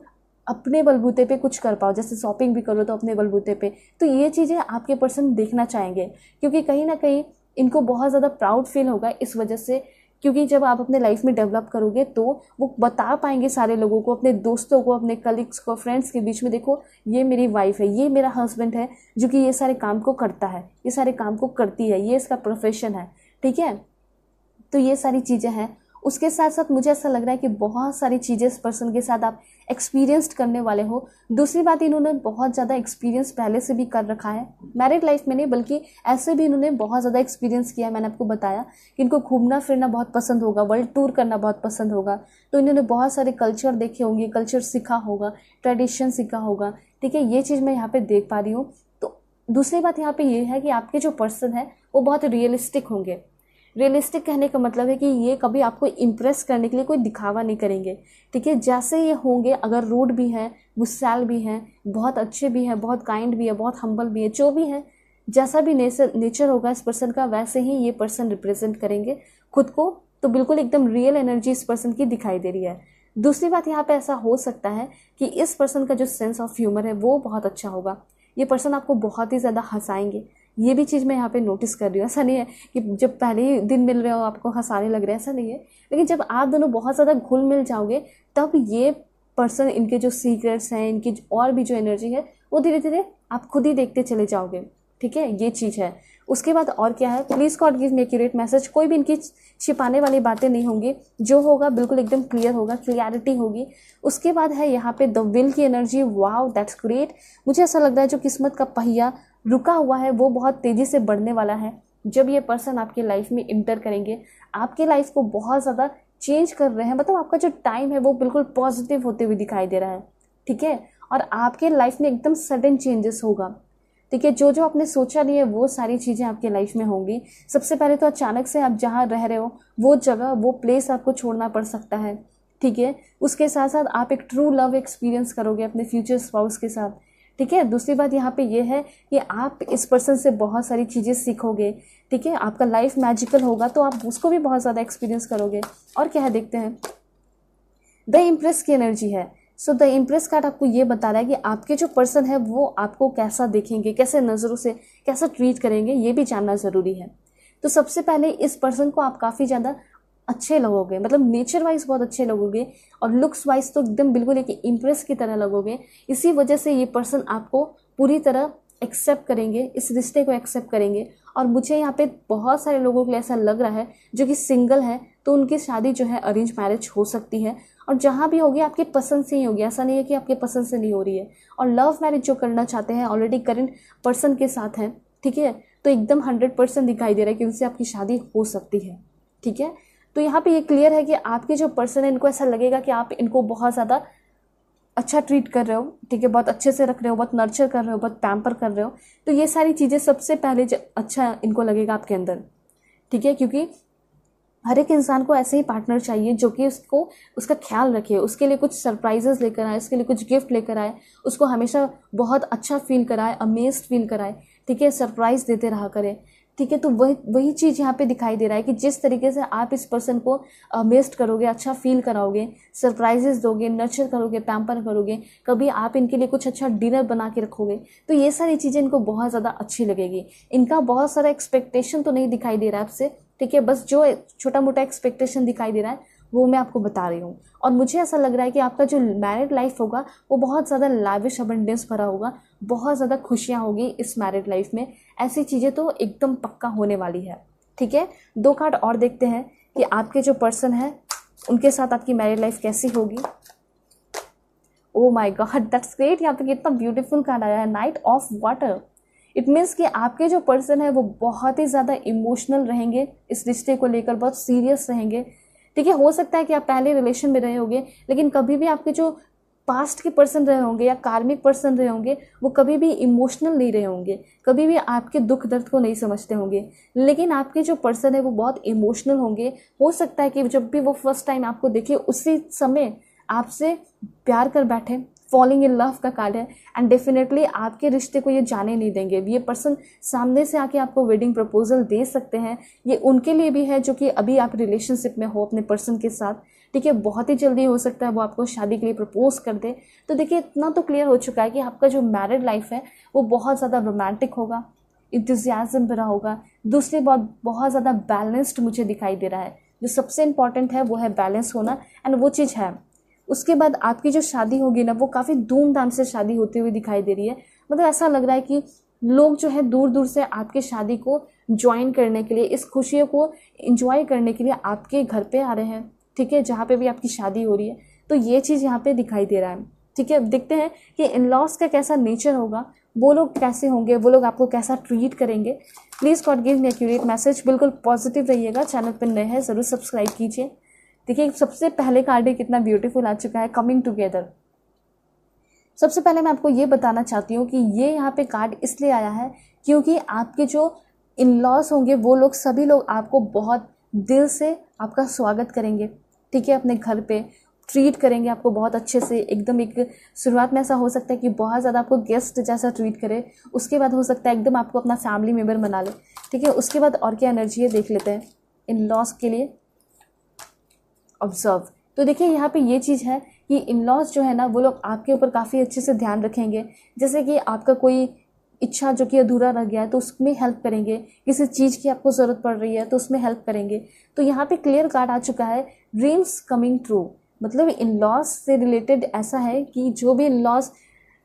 अपने बलबूते पे कुछ कर पाओ, जैसे शॉपिंग भी करो तो अपने बलबूते पे। तो ये चीज़ें आपके पर्सन देखना चाहेंगे, क्योंकि कहीं ना कहीं इनको बहुत ज़्यादा प्राउड फील होगा इस वजह से, क्योंकि जब आप अपने लाइफ में डेवलप करोगे तो वो बता पाएंगे सारे लोगों को, अपने दोस्तों को, अपने कलीग्स को, फ्रेंड्स के बीच में, देखो ये मेरी वाइफ है, ये मेरा हस्बैंड है जो कि ये सारे काम को करता है, ये सारे काम को करती है, ये इसका प्रोफेशन है। ठीक है, तो ये सारी चीज़ें हैं। उसके साथ साथ मुझे ऐसा लग रहा है कि बहुत सारी चीज़ें इस पर्सन के साथ आप एक्सपीरियंस्ड करने वाले हो। दूसरी बात, इन्होंने बहुत ज़्यादा एक्सपीरियंस पहले से भी कर रखा है, मैरिड लाइफ में नहीं बल्कि ऐसे भी इन्होंने बहुत ज़्यादा एक्सपीरियंस किया है। मैंने आपको बताया कि इनको घूमना फिरना बहुत पसंद होगा, वर्ल्ड टूर करना बहुत पसंद होगा। तो इन्होंने बहुत सारे कल्चर देखे होंगे, कल्चर सीखा होगा, ट्रेडिशन सीखा होगा। ठीक है, ये चीज़ मैं यहाँ पर देख पा रही हूँ। तो दूसरी बात यहाँ पर ये है कि आपके जो पर्सन है वो बहुत रियलिस्टिक होंगे। रियलिस्टिक कहने का मतलब है कि ये कभी आपको इम्प्रेस करने के लिए कोई दिखावा नहीं करेंगे। ठीक है, जैसे ये होंगे, अगर रूड भी हैं, गुस्सैल भी हैं, बहुत अच्छे भी हैं, बहुत काइंड भी है, बहुत हम्बल भी है, जो भी है, जैसा भी नेचर होगा इस पर्सन का, वैसे ही ये पर्सन रिप्रेजेंट करेंगे खुद को। तो बिल्कुल एकदम रियल एनर्जी इस पर्सन की दिखाई दे रही है। दूसरी बात, यहाँ पे ऐसा हो सकता है कि इस पर्सन का जो सेंस ऑफ ह्यूमर है वो बहुत अच्छा होगा। ये पर्सन आपको बहुत ही ज़्यादा हंसाएंगे, ये भी चीज़ मैं यहाँ पे नोटिस कर रही हूँ। ऐसा नहीं है कि जब पहले ही दिन मिल रहे हो आपको हंसाने लग रहे हैं, ऐसा नहीं है। लेकिन जब आप दोनों बहुत ज़्यादा घुल मिल जाओगे तब ये पर्सन, इनके जो सीक्रेट्स हैं, इनकी और भी जो एनर्जी है, वो धीरे धीरे आप खुद ही देखते चले जाओगे। ठीक है, ये चीज़ है। उसके बाद और क्या है, please God give me accurate message. कोई भी इनकी छिपाने वाली बातें नहीं होंगी, जो होगा बिल्कुल एकदम क्लियर होगा, क्लियरिटी होगी। उसके बाद है यहाँ पे द विल की एनर्जी। Wow, that's great. मुझे ऐसा लग रहा है जो किस्मत का पहिया रुका हुआ है वो बहुत तेज़ी से बढ़ने वाला है। जब ये पर्सन आपकी लाइफ में इंटर करेंगे, आपकी लाइफ को बहुत ज़्यादा चेंज कर रहे हैं, मतलब आपका जो टाइम है वो बिल्कुल पॉजिटिव होते हुए दिखाई दे रहा है। ठीक है, और आपके लाइफ में एकदम सडन चेंजेस होगा। ठीक है, जो जो आपने सोचा नहीं है वो सारी चीज़ें आपके लाइफ में होंगी। सबसे पहले तो अचानक से आप जहाँ रह रहे हो वो जगह, वो प्लेस आपको छोड़ना पड़ सकता है। ठीक है, उसके साथ साथ आप एक ट्रू लव एक्सपीरियंस करोगे अपने फ्यूचर स्पाउस के साथ। ठीक है, दूसरी बात यहाँ पे ये है कि आप इस पर्सन से बहुत सारी चीज़ें सीखोगे। ठीक है, आपका लाइफ मैजिकल होगा तो आप उसको भी बहुत ज़्यादा एक्सपीरियंस करोगे। और क्या है देखते हैं, द इम्प्रेस की एनर्जी है। सो द इम्प्रेस कार्ड आपको ये बता रहा है कि आपके जो पर्सन है वो आपको कैसा देखेंगे, कैसे नज़रों से कैसा ट्रीट करेंगे, ये भी जानना ज़रूरी है। तो सबसे पहले इस पर्सन को आप काफ़ी ज़्यादा अच्छे लगोगे, मतलब नेचर वाइज बहुत अच्छे लगोगे, और लुक्स वाइज तो एकदम बिल्कुल एक इम्प्रेस की तरह लगोगे। इसी वजह से ये पर्सन आपको पूरी तरह एक्सेप्ट करेंगे, इस रिश्ते को एक्सेप्ट करेंगे। और मुझे यहाँ पे बहुत सारे लोगों के लिए ऐसा लग रहा है जो कि सिंगल है, तो उनकी शादी जो है अरेंज मैरिज हो सकती है, और जहाँ भी होगी आपके पसंद से ही होगी, ऐसा नहीं है कि आपके पसंद से नहीं हो रही है। और लव मैरिज जो करना चाहते हैं ऑलरेडी करंट पर्सन के साथ हैं, ठीक है, तो एकदम 100% दिखाई दे रहा है कि उनसे आपकी शादी हो सकती है। ठीक है, तो यहाँ पे ये क्लियर है कि आपके जो पर्सन है इनको ऐसा लगेगा कि आप इनको बहुत ज़्यादा अच्छा ट्रीट कर रहे हो, ठीक है, बहुत अच्छे से रख रहे हो, बहुत नर्चर कर रहे हो, बहुत पैम्पर कर रहे हो, तो ये सारी चीज़ें सबसे पहले अच्छा इनको लगेगा आपके अंदर, ठीक है। क्योंकि हर एक इंसान को ऐसे ही पार्टनर चाहिए जो कि उसको उसका ख्याल रखे, उसके लिए कुछ सरप्राइजेस लेकर आए, उसके लिए कुछ गिफ्ट लेकर आए, उसको हमेशा बहुत अच्छा फील कराए, अमेज्ड फील कराए, ठीक है, सरप्राइज देते रहा करे, ठीक है। तो वही वही चीज़ यहाँ पे दिखाई दे रहा है कि जिस तरीके से आप इस पर्सन को अमेज्ड करोगे, अच्छा फील कराओगे, सरप्राइजेस दोगे, नर्चर करोगे, पैम्पर करोगे, कभी आप इनके लिए कुछ अच्छा डिनर बना के रखोगे, तो ये सारी चीज़ें इनको बहुत ज़्यादा अच्छी लगेगी। इनका बहुत सारा एक्सपेक्टेशन तो नहीं दिखाई दे रहा है आपसे, ठीक है, बस जो छोटा मोटा एक्सपेक्टेशन दिखाई दे रहा है वो मैं आपको बता रही हूँ। और मुझे ऐसा लग रहा है कि आपका जो मैरिड लाइफ होगा वो बहुत ज़्यादा लाविश अबंडेंस भरा होगा, बहुत ज़्यादा खुशियाँ होगी इस मैरिड लाइफ में। ऐसी चीज़ें तो एकदम पक्का होने वाली है, ठीक है। 2 कार्ड और देखते हैं कि आपके जो पर्सन है उनके साथ आपकी मैरिड लाइफ कैसी होगी। Oh my God, that's great. यहाँ पे कितना ब्यूटीफुल कार्ड आया है, night of water. It means कि आपके जो पर्सन है वो बहुत ही ज़्यादा इमोशनल रहेंगे इस रिश्ते को लेकर, बहुत सीरियस रहेंगे, ठीक है। हो सकता है कि आप पहले रिलेशन में रहे होंगे, लेकिन कभी भी आपके जो पास्ट के पर्सन रहे होंगे या कार्मिक पर्सन रहे होंगे वो कभी भी इमोशनल नहीं रहे होंगे, कभी भी आपके दुख दर्द को नहीं समझते होंगे। लेकिन आपके जो पर्सन है वो बहुत इमोशनल होंगे। हो सकता है कि जब भी वो फर्स्ट टाइम आपको देखे उसी समय आपसे प्यार कर बैठे, फॉलिंग इन लव का कार्ड है। एंड डेफिनेटली आपके रिश्ते को ये जाने नहीं देंगे। ये पर्सन सामने से आके आपको वेडिंग प्रपोजल दे सकते हैं। ये उनके लिए भी है जो कि अभी आप रिलेशनशिप में हो अपने पर्सन के साथ, ठीक है। बहुत ही जल्दी हो सकता है वो आपको शादी के लिए प्रपोज कर दे। तो देखिए इतना तो क्लियर हो चुका है कि आपका जो मैरिड लाइफ है वो बहुत ज़्यादा रोमांटिक होगा, इंथुजियाज्म भरा होगा। दूसरी बात, बहुत ज़्यादा बैलेंस्ड मुझे दिखाई दे रहा है। जो सबसे इंपॉर्टेंट है वो है बैलेंस होना, एंड वो चीज़ है। उसके बाद आपकी जो शादी होगी ना वो काफ़ी धूमधाम से शादी होती हुई दिखाई दे रही है। मतलब ऐसा लग रहा है कि लोग जो है दूर दूर से आपके शादी को ज्वाइन करने के लिए, इस खुशियों को एंजॉय करने के लिए आपके घर पे आ रहे हैं, ठीक है, जहाँ पे भी आपकी शादी हो रही है। तो ये चीज़ यहाँ पे दिखाई दे रहा है, ठीक है। अब देखते हैं कि इन लॉज का कैसा नेचर होगा, वो लोग कैसे होंगे, वो लोग आपको कैसा ट्रीट करेंगे। Please God give me accurate message. बिल्कुल पॉजिटिव रहिएगा। चैनल पर नए हैं ज़रूर सब्सक्राइब कीजिए। देखिए सबसे पहले कार्ड कितना ब्यूटीफुल आ चुका है, कमिंग टुगेदर। सबसे पहले मैं आपको ये बताना चाहती हूँ कि ये यहाँ पे कार्ड इसलिए आया है क्योंकि आपके जो इन लॉज होंगे वो लोग, सभी लोग आपको बहुत दिल से आपका स्वागत करेंगे, ठीक है। अपने घर पे ट्रीट करेंगे आपको बहुत अच्छे से। एकदम एक शुरुआत में ऐसा हो सकता है कि बहुत ज़्यादा आपको गेस्ट जैसा ट्रीट करे, उसके बाद हो सकता है एकदम आपको अपना फैमिली मेम्बर बना ले, ठीक है। उसके बाद और क्या एनर्जी है देख लेते हैं इन लॉज के लिए। ऑब्जर्व। तो देखिए यहाँ पे ये चीज़ है कि इन लॉज जो है ना वो लोग आपके ऊपर काफ़ी अच्छे से ध्यान रखेंगे। जैसे कि आपका कोई इच्छा जो कि अधूरा रह गया है तो उसमें हेल्प करेंगे, किसी चीज़ की आपको ज़रूरत पड़ रही है तो उसमें हेल्प करेंगे। तो यहाँ पे क्लियर कार्ड आ चुका है, ड्रीम्स कमिंग ट्रू। मतलब इन लॉज से रिलेटेड ऐसा है कि जो भी इन लॉज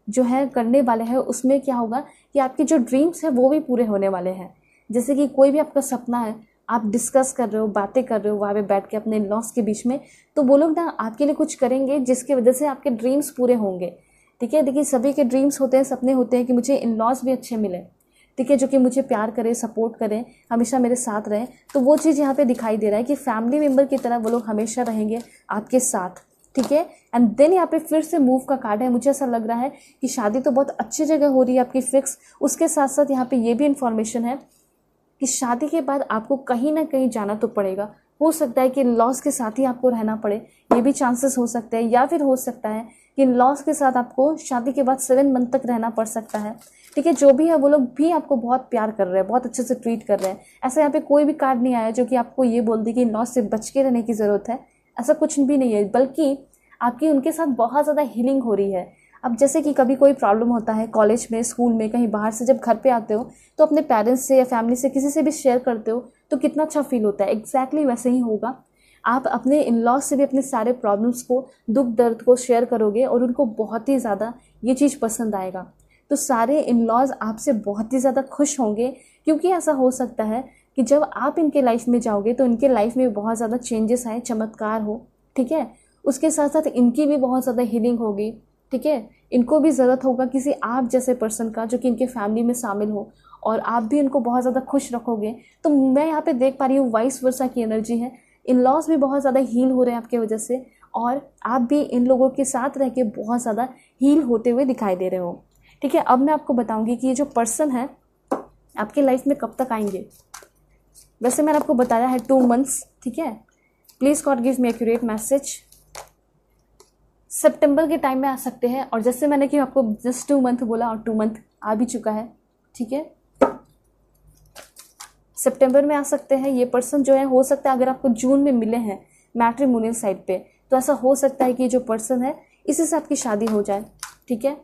जो है करने वाले हैं उसमें क्या होगा कि आपके जो ड्रीम्स है वो भी पूरे होने वाले हैं। जैसे कि कोई भी आपका सपना है, आप डिस्कस कर रहे हो, बातें कर रहे हो वहाँ पे बैठ के अपने लॉस के बीच में, तो वो लोग ना आपके लिए कुछ करेंगे जिसकी वजह से आपके ड्रीम्स पूरे होंगे, ठीक है। देखिए सभी के ड्रीम्स होते हैं, सपने होते हैं कि मुझे इन लॉस भी अच्छे मिले, ठीक है, जो कि मुझे प्यार करें, सपोर्ट करें, हमेशा मेरे साथ रहें। तो वो चीज़ यहाँ पे दिखाई दे रहा है कि फैमिली मेम्बर की तरह वो लोग हमेशा रहेंगे आपके साथ, ठीक है। एंड देन यहाँ पे फिर से मूव का कार्ड है। मुझे ऐसा लग रहा है कि शादी तो बहुत अच्छी जगह हो रही है आपकी फिक्स। उसके साथ साथ यहाँ पे ये भी इंफॉर्मेशन है कि शादी के बाद आपको कहीं ना कहीं जाना तो पड़ेगा। हो सकता है कि लॉस के साथ ही आपको रहना पड़े, ये भी चांसेस हो सकते हैं। या फिर हो सकता है कि लॉस के साथ आपको शादी के बाद 7 मंथ तक रहना पड़ सकता है, ठीक है। जो भी है वो लोग भी आपको बहुत प्यार कर रहे हैं, बहुत अच्छे से ट्रीट कर रहे हैं। ऐसा यहाँ पे कोई भी कार्ड नहीं आया जो कि आपको ये बोल दी कि लॉस से बच के रहने की ज़रूरत है। ऐसा कुछ भी नहीं है, बल्कि आपकी उनके साथ बहुत ज़्यादा हीलिंग हो रही है। अब जैसे कि कभी कोई प्रॉब्लम होता है कॉलेज में, स्कूल में, कहीं बाहर से, जब घर पे आते हो तो अपने पेरेंट्स से या फैमिली से किसी से भी शेयर करते हो तो कितना अच्छा फील होता है। एग्जैक्टली वैसे ही होगा। आप अपने इन लॉज से भी अपने सारे प्रॉब्लम्स को, दुख दर्द को शेयर करोगे और उनको बहुत ही ज़्यादा ये चीज़ पसंद आएगा। तो सारे इन लॉज आपसे बहुत ही ज़्यादा खुश होंगे, क्योंकि ऐसा हो सकता है कि जब आप इनके लाइफ में जाओगे तो इनके लाइफ में बहुत ज़्यादा चेंजेस आए, चमत्कार हो, ठीक है। उसके साथ साथ इनकी भी बहुत ज़्यादा हीलिंग होगी, ठीक है। इनको भी ज़रूरत होगा किसी आप जैसे पर्सन का जो कि इनके फैमिली में शामिल हो, और आप भी इनको बहुत ज़्यादा खुश रखोगे। तो मैं यहाँ पे देख पा रही हूँ वाइस वर्सा की एनर्जी है। इन लॉज भी बहुत ज़्यादा हील हो रहे हैं आपकी वजह से, और आप भी इन लोगों के साथ रह के बहुत ज़्यादा हील होते हुए दिखाई दे रहे हो। ठीक है, अब मैं आपको बताऊंगी कि ये जो पर्सन है आपके लाइफ में कब तक आएंगे। वैसे मैंने आपको बताया है 2 मंथ्स। ठीक है, please God give me accurate message. सितंबर के टाइम में आ सकते हैं, और जैसे मैंने कि आपको जस्ट 2 मंथ बोला और 2 मंथ आ भी चुका है। ठीक है, सितंबर में आ सकते हैं ये पर्सन जो है। हो सकता है अगर आपको जून में मिले हैं मैट्रिमोनियल साइड पे, तो ऐसा हो सकता है कि जो पर्सन है इसी से आपकी शादी हो जाए। ठीक है,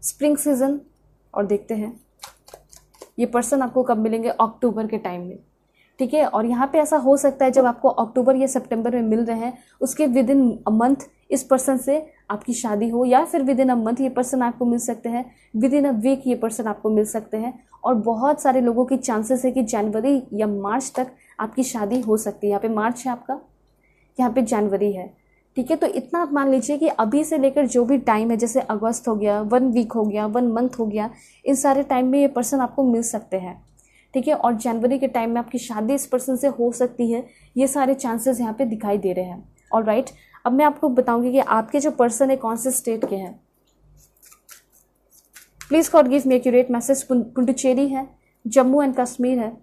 स्प्रिंग सीजन, और देखते हैं ये पर्सन आपको कब मिलेंगे, अक्टूबर के टाइम में। ठीक है, और यहाँ पे ऐसा हो सकता है जब आपको अक्टूबर या सितंबर में मिल रहे हैं उसके विद इन अ मंथ इस पर्सन से आपकी शादी हो, या फिर विद इन अ मंथ ये पर्सन आपको मिल सकते हैं, विद इन अ वीक ये पर्सन आपको मिल सकते हैं। और बहुत सारे लोगों की चांसेस है कि जनवरी या मार्च तक आपकी शादी हो सकती है। यहाँ पे मार्च है आपका, यहाँ पे जनवरी है। ठीक है, तो इतना आप मान लीजिए कि अभी से लेकर जो भी टाइम है, जैसे अगस्त हो गया, 1 वीक हो गया, 1 मंथ हो गया, इन सारे टाइम में ये पर्सन आपको मिल सकते हैं। ठीक है, और जनवरी के टाइम में आपकी शादी इस पर्सन से हो सकती है। ये सारे चांसेस यहाँ पे दिखाई दे रहे हैं। ऑलराइट, अब मैं आपको बताऊंगी कि आपके जो पर्सन है कौन से स्टेट के हैं। Please God give me accurate message. Puducherry है, जम्मू एंड कश्मीर है,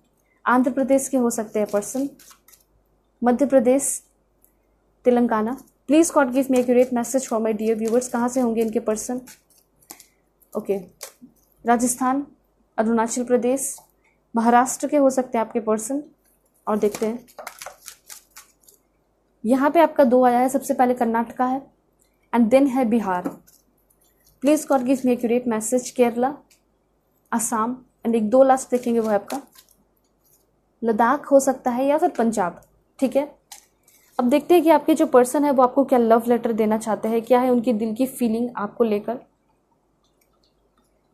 आंध्र प्रदेश के हो सकते हैं person, Madhya Pradesh, Telangana. Please God give me accurate message for my dear viewers. कहाँ से होंगे इनके पर्सन? ओके, राजस्थान, अरुणाचल प्रदेश, महाराष्ट्र के हो सकते हैं आपके पर्सन। और देखते हैं, यहाँ पे आपका 2 आया है। सबसे पहले कर्नाटका है एंड देन है Bihar. Please God give me accurate message. Kerala, Assam, and एक 2 लास्ट देखेंगे वो है आपका लद्दाख हो सकता है, या फिर पंजाब। ठीक है, अब देखते हैं कि आपके जो पर्सन है वो आपको क्या लव लेटर देना चाहते हैं, क्या है उनकी दिल की फीलिंग आपको लेकर।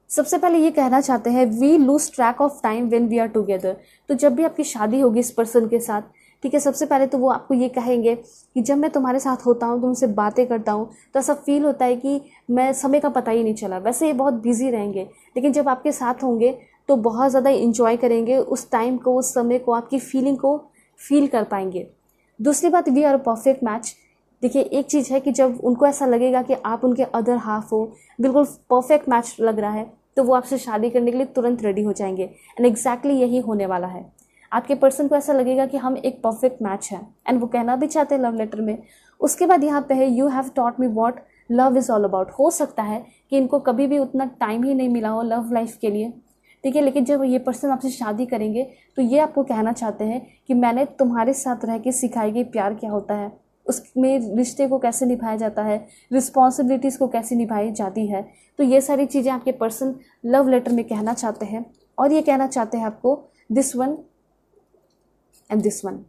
सबसे पहले ये कहना चाहते हैं, we lose track of time when we are together. तो जब भी आपकी शादी होगी इस पर्सन के साथ, ठीक है, सबसे पहले तो वो आपको ये कहेंगे कि जब मैं तुम्हारे साथ होता हूँ, तुमसे बातें करता हूँ, तो ऐसा फील होता है कि मैं समय का पता ही नहीं चला। वैसे ये बहुत बिजी रहेंगे, लेकिन जब आपके साथ होंगे तो बहुत ज़्यादा इंजॉय करेंगे उस टाइम को, उस समय को, आपकी फीलिंग को फील कर पाएंगे। दूसरी बात, we are a perfect match. देखिए, एक चीज़ है कि जब उनको ऐसा लगेगा कि आप उनके अदर हाफ हो, बिल्कुल परफेक्ट मैच लग रहा है, तो वो आपसे शादी करने के लिए तुरंत रेडी हो जाएंगे। एंड एग्जैक्टली यही होने वाला है। आपके पर्सन को ऐसा लगेगा कि हम एक परफेक्ट मैच है, एंड वो कहना भी चाहते हैं लव लेटर में। उसके बाद यहाँ पे है, you have taught me what love is all about. हो सकता है कि इनको कभी भी उतना टाइम ही नहीं मिला हो लव लाइफ के लिए। ठीक है, लेकिन जब ये पर्सन आपसे शादी करेंगे तो ये आपको कहना चाहते हैं कि मैंने तुम्हारे साथ रह के सिखाई गई प्यार क्या होता है, उसमें रिश्ते को कैसे निभाया जाता है, रिस्पॉन्सिबिलिटीज़ को कैसे निभाई जाती है। तो ये सारी चीज़ें आपके पर्सन लव लेटर में कहना चाहते हैं। और ये कहना चाहते हैं आपको, this one and this one.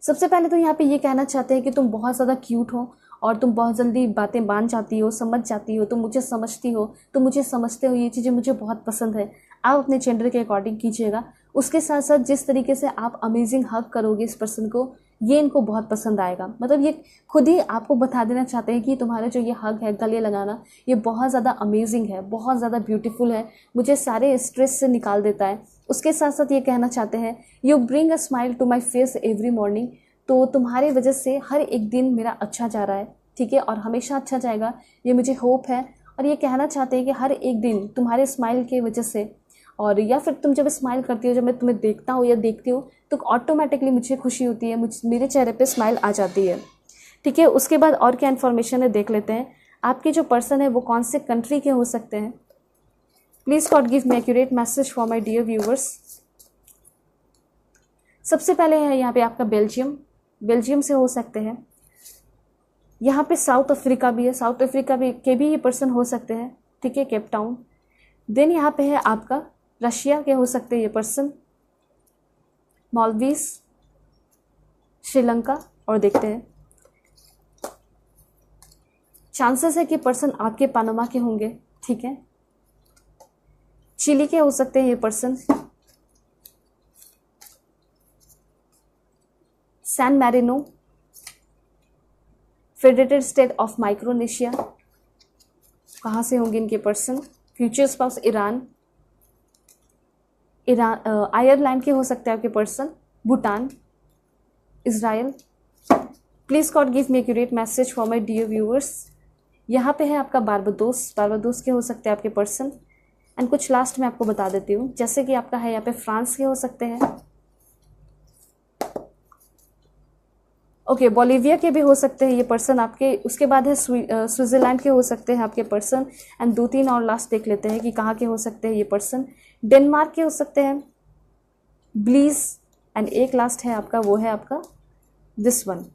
सबसे पहले तो यहाँ पे ये कहना चाहते हैं कि तुम बहुत ज़्यादा क्यूट हो और तुम बहुत जल्दी बातें मान जाती हो, समझ जाती हो, तुम मुझे समझती हो, तुम मुझे समझते हो, ये चीज़ें मुझे बहुत पसंद है। आप अपने जेंडर के अकॉर्डिंग कीजिएगा। उसके साथ साथ जिस तरीके से आप अमेजिंग हग करोगे इस पर्सन को, ये इनको बहुत पसंद आएगा। मतलब ये खुद ही आपको बता देना चाहते हैं कि तुम्हारा जो ये हग है, गले लगाना, ये बहुत ज़्यादा अमेजिंग है, बहुत ज़्यादा ब्यूटीफुल है, मुझे सारे स्ट्रेस से निकाल देता है। उसके साथ साथ ये कहना चाहते हैं, you bring a smile to my face every morning. तो तुम्हारे वजह से हर एक दिन मेरा अच्छा जा रहा है, ठीक है, और हमेशा अच्छा जाएगा, ये मुझे होप है। और ये कहना चाहते हैं कि हर एक दिन तुम्हारे स्माइल की वजह से, और या फिर तुम जब स्माइल करती हो, जब मैं तुम्हें देखता हूँ या देखती हूँ, तो ऑटोमेटिकली मुझे खुशी होती है, मेरे चेहरे पे स्माइल आ जाती है। ठीक है, उसके बाद और क्या इन्फॉर्मेशन है देख लेते हैं। आपके जो पर्सन है वो कौन से कंट्री के हो सकते हैं। Please God give me accurate message for my dear viewers. सबसे पहले है यहाँ पे आपका बेल्जियम, बेल्जियम से हो सकते हैं। यहाँ पे साउथ अफ्रीका भी है, साउथ अफ्रीका भी के भी ये पर्सन हो सकते हैं, ठीक है, केप टाउन। देन यहाँ पे है आपका रशिया के हो सकते हैं ये पर्सन, मालदीव्स, श्रीलंका। और देखते हैं, चांसेस है कि पर्सन आपके पनामा के होंगे, ठीक है, चिली के हो सकते हैं ये person, San Marino, Federated State of Micronesia, कहाँ से होंगे इनके person, future spouse Iran, Ireland के हो सकते हैं आपके person, Bhutan, Israel. Please God give me accurate message for my dear viewers. यहाँ पे है आपका बारबाडोस के हो सकते हैं आपके पर्सन। एंड कुछ लास्ट में आपको बता देती हूँ, जैसे कि आपका है यहाँ पे फ्रांस के हो सकते हैं, ओके बोलिविया के भी हो सकते हैं ये पर्सन आपके। उसके बाद है स्विट्ज़रलैंड के हो सकते हैं आपके पर्सन। एंड 2-3 और लास्ट देख लेते हैं कि कहाँ के हो सकते हैं ये पर्सन। डेनमार्क के हो सकते हैं, ब्लीज। एंड एक लास्ट है आपका, वो है आपका दिस वन,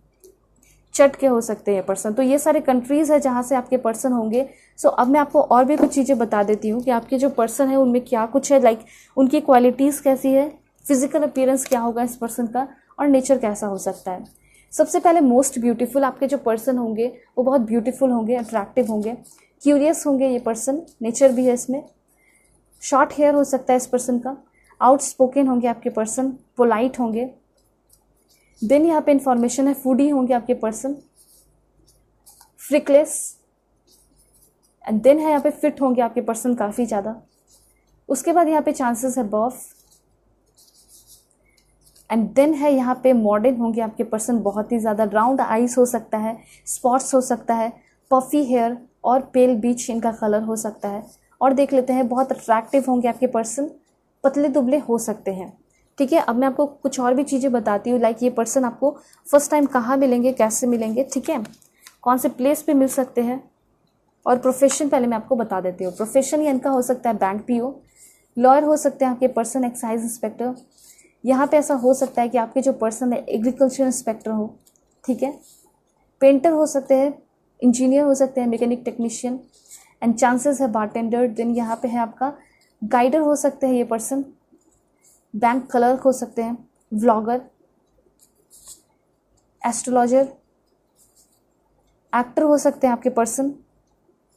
चट के हो सकते हैं पर्सन। तो ये सारे कंट्रीज़ है जहाँ से आपके पर्सन होंगे। सो अब मैं आपको और भी कुछ चीज़ें बता देती हूँ कि आपके जो पर्सन है उनमें क्या कुछ है, लाइक उनकी क्वालिटीज़ कैसी है, फिजिकल अपीयरेंस क्या होगा इस पर्सन का, और नेचर कैसा हो सकता है। सबसे पहले मोस्ट ब्यूटीफुल आपके जो पर्सन होंगे वो बहुत ब्यूटीफुल होंगे, अट्रैक्टिव होंगे, क्यूरियस होंगे ये पर्सन, नेचर भी है इसमें। शॉर्ट हेयर हो सकता है इस पर्सन का, आउटस्पोकन होंगे आपके पर्सन, पोलाइट होंगे। देन यहाँ पे इंफॉर्मेशन है, फूडी होंगे आपके पर्सन, फ्रिकलेस। एंड देन है यहाँ पे फिट होंगे आपके पर्सन काफ़ी ज़्यादा। उसके बाद यहाँ पे चांसेस है बफ। एंड देन है यहाँ पे मॉडर्न होंगे आपके पर्सन बहुत ही ज़्यादा, राउंड आइज हो सकता है, स्पॉट्स हो सकता है, पफी हेयर और पेल बीच इनका कलर हो सकता है। और देख लेते हैं बहुत अट्रैक्टिव होंगे आपके पर्सन, पतले दुबले हो सकते हैं। ठीक है, अब मैं आपको कुछ और भी चीज़ें बताती हूँ, लाइक ये पर्सन आपको फर्स्ट टाइम कहाँ मिलेंगे, कैसे मिलेंगे, ठीक है, कौन से प्लेस पे मिल सकते हैं, और प्रोफेशन पहले मैं आपको बता देती हूँ। प्रोफेशन ये इनका हो सकता है बैंक पीओ, लॉयर हो सकते हैं आपके पर्सन, एक्साइज इंस्पेक्टर। यहाँ पे ऐसा हो सकता है कि आपके जो पर्सन है एग्रीकल्चर इंस्पेक्टर हो, ठीक है, पेंटर हो सकते हैं, इंजीनियर हो सकते हैं, मैकेनिक टेक्नीशियन। एंड चांसेस है बारटेंडर। देन यहाँ पे है आपका गाइडर हो सकते हैं ये पर्सन, बैंक क्लर्क हो सकते हैं, व्लॉगर, एस्ट्रोलॉजर, एक्टर हो सकते हैं आपके पर्सन,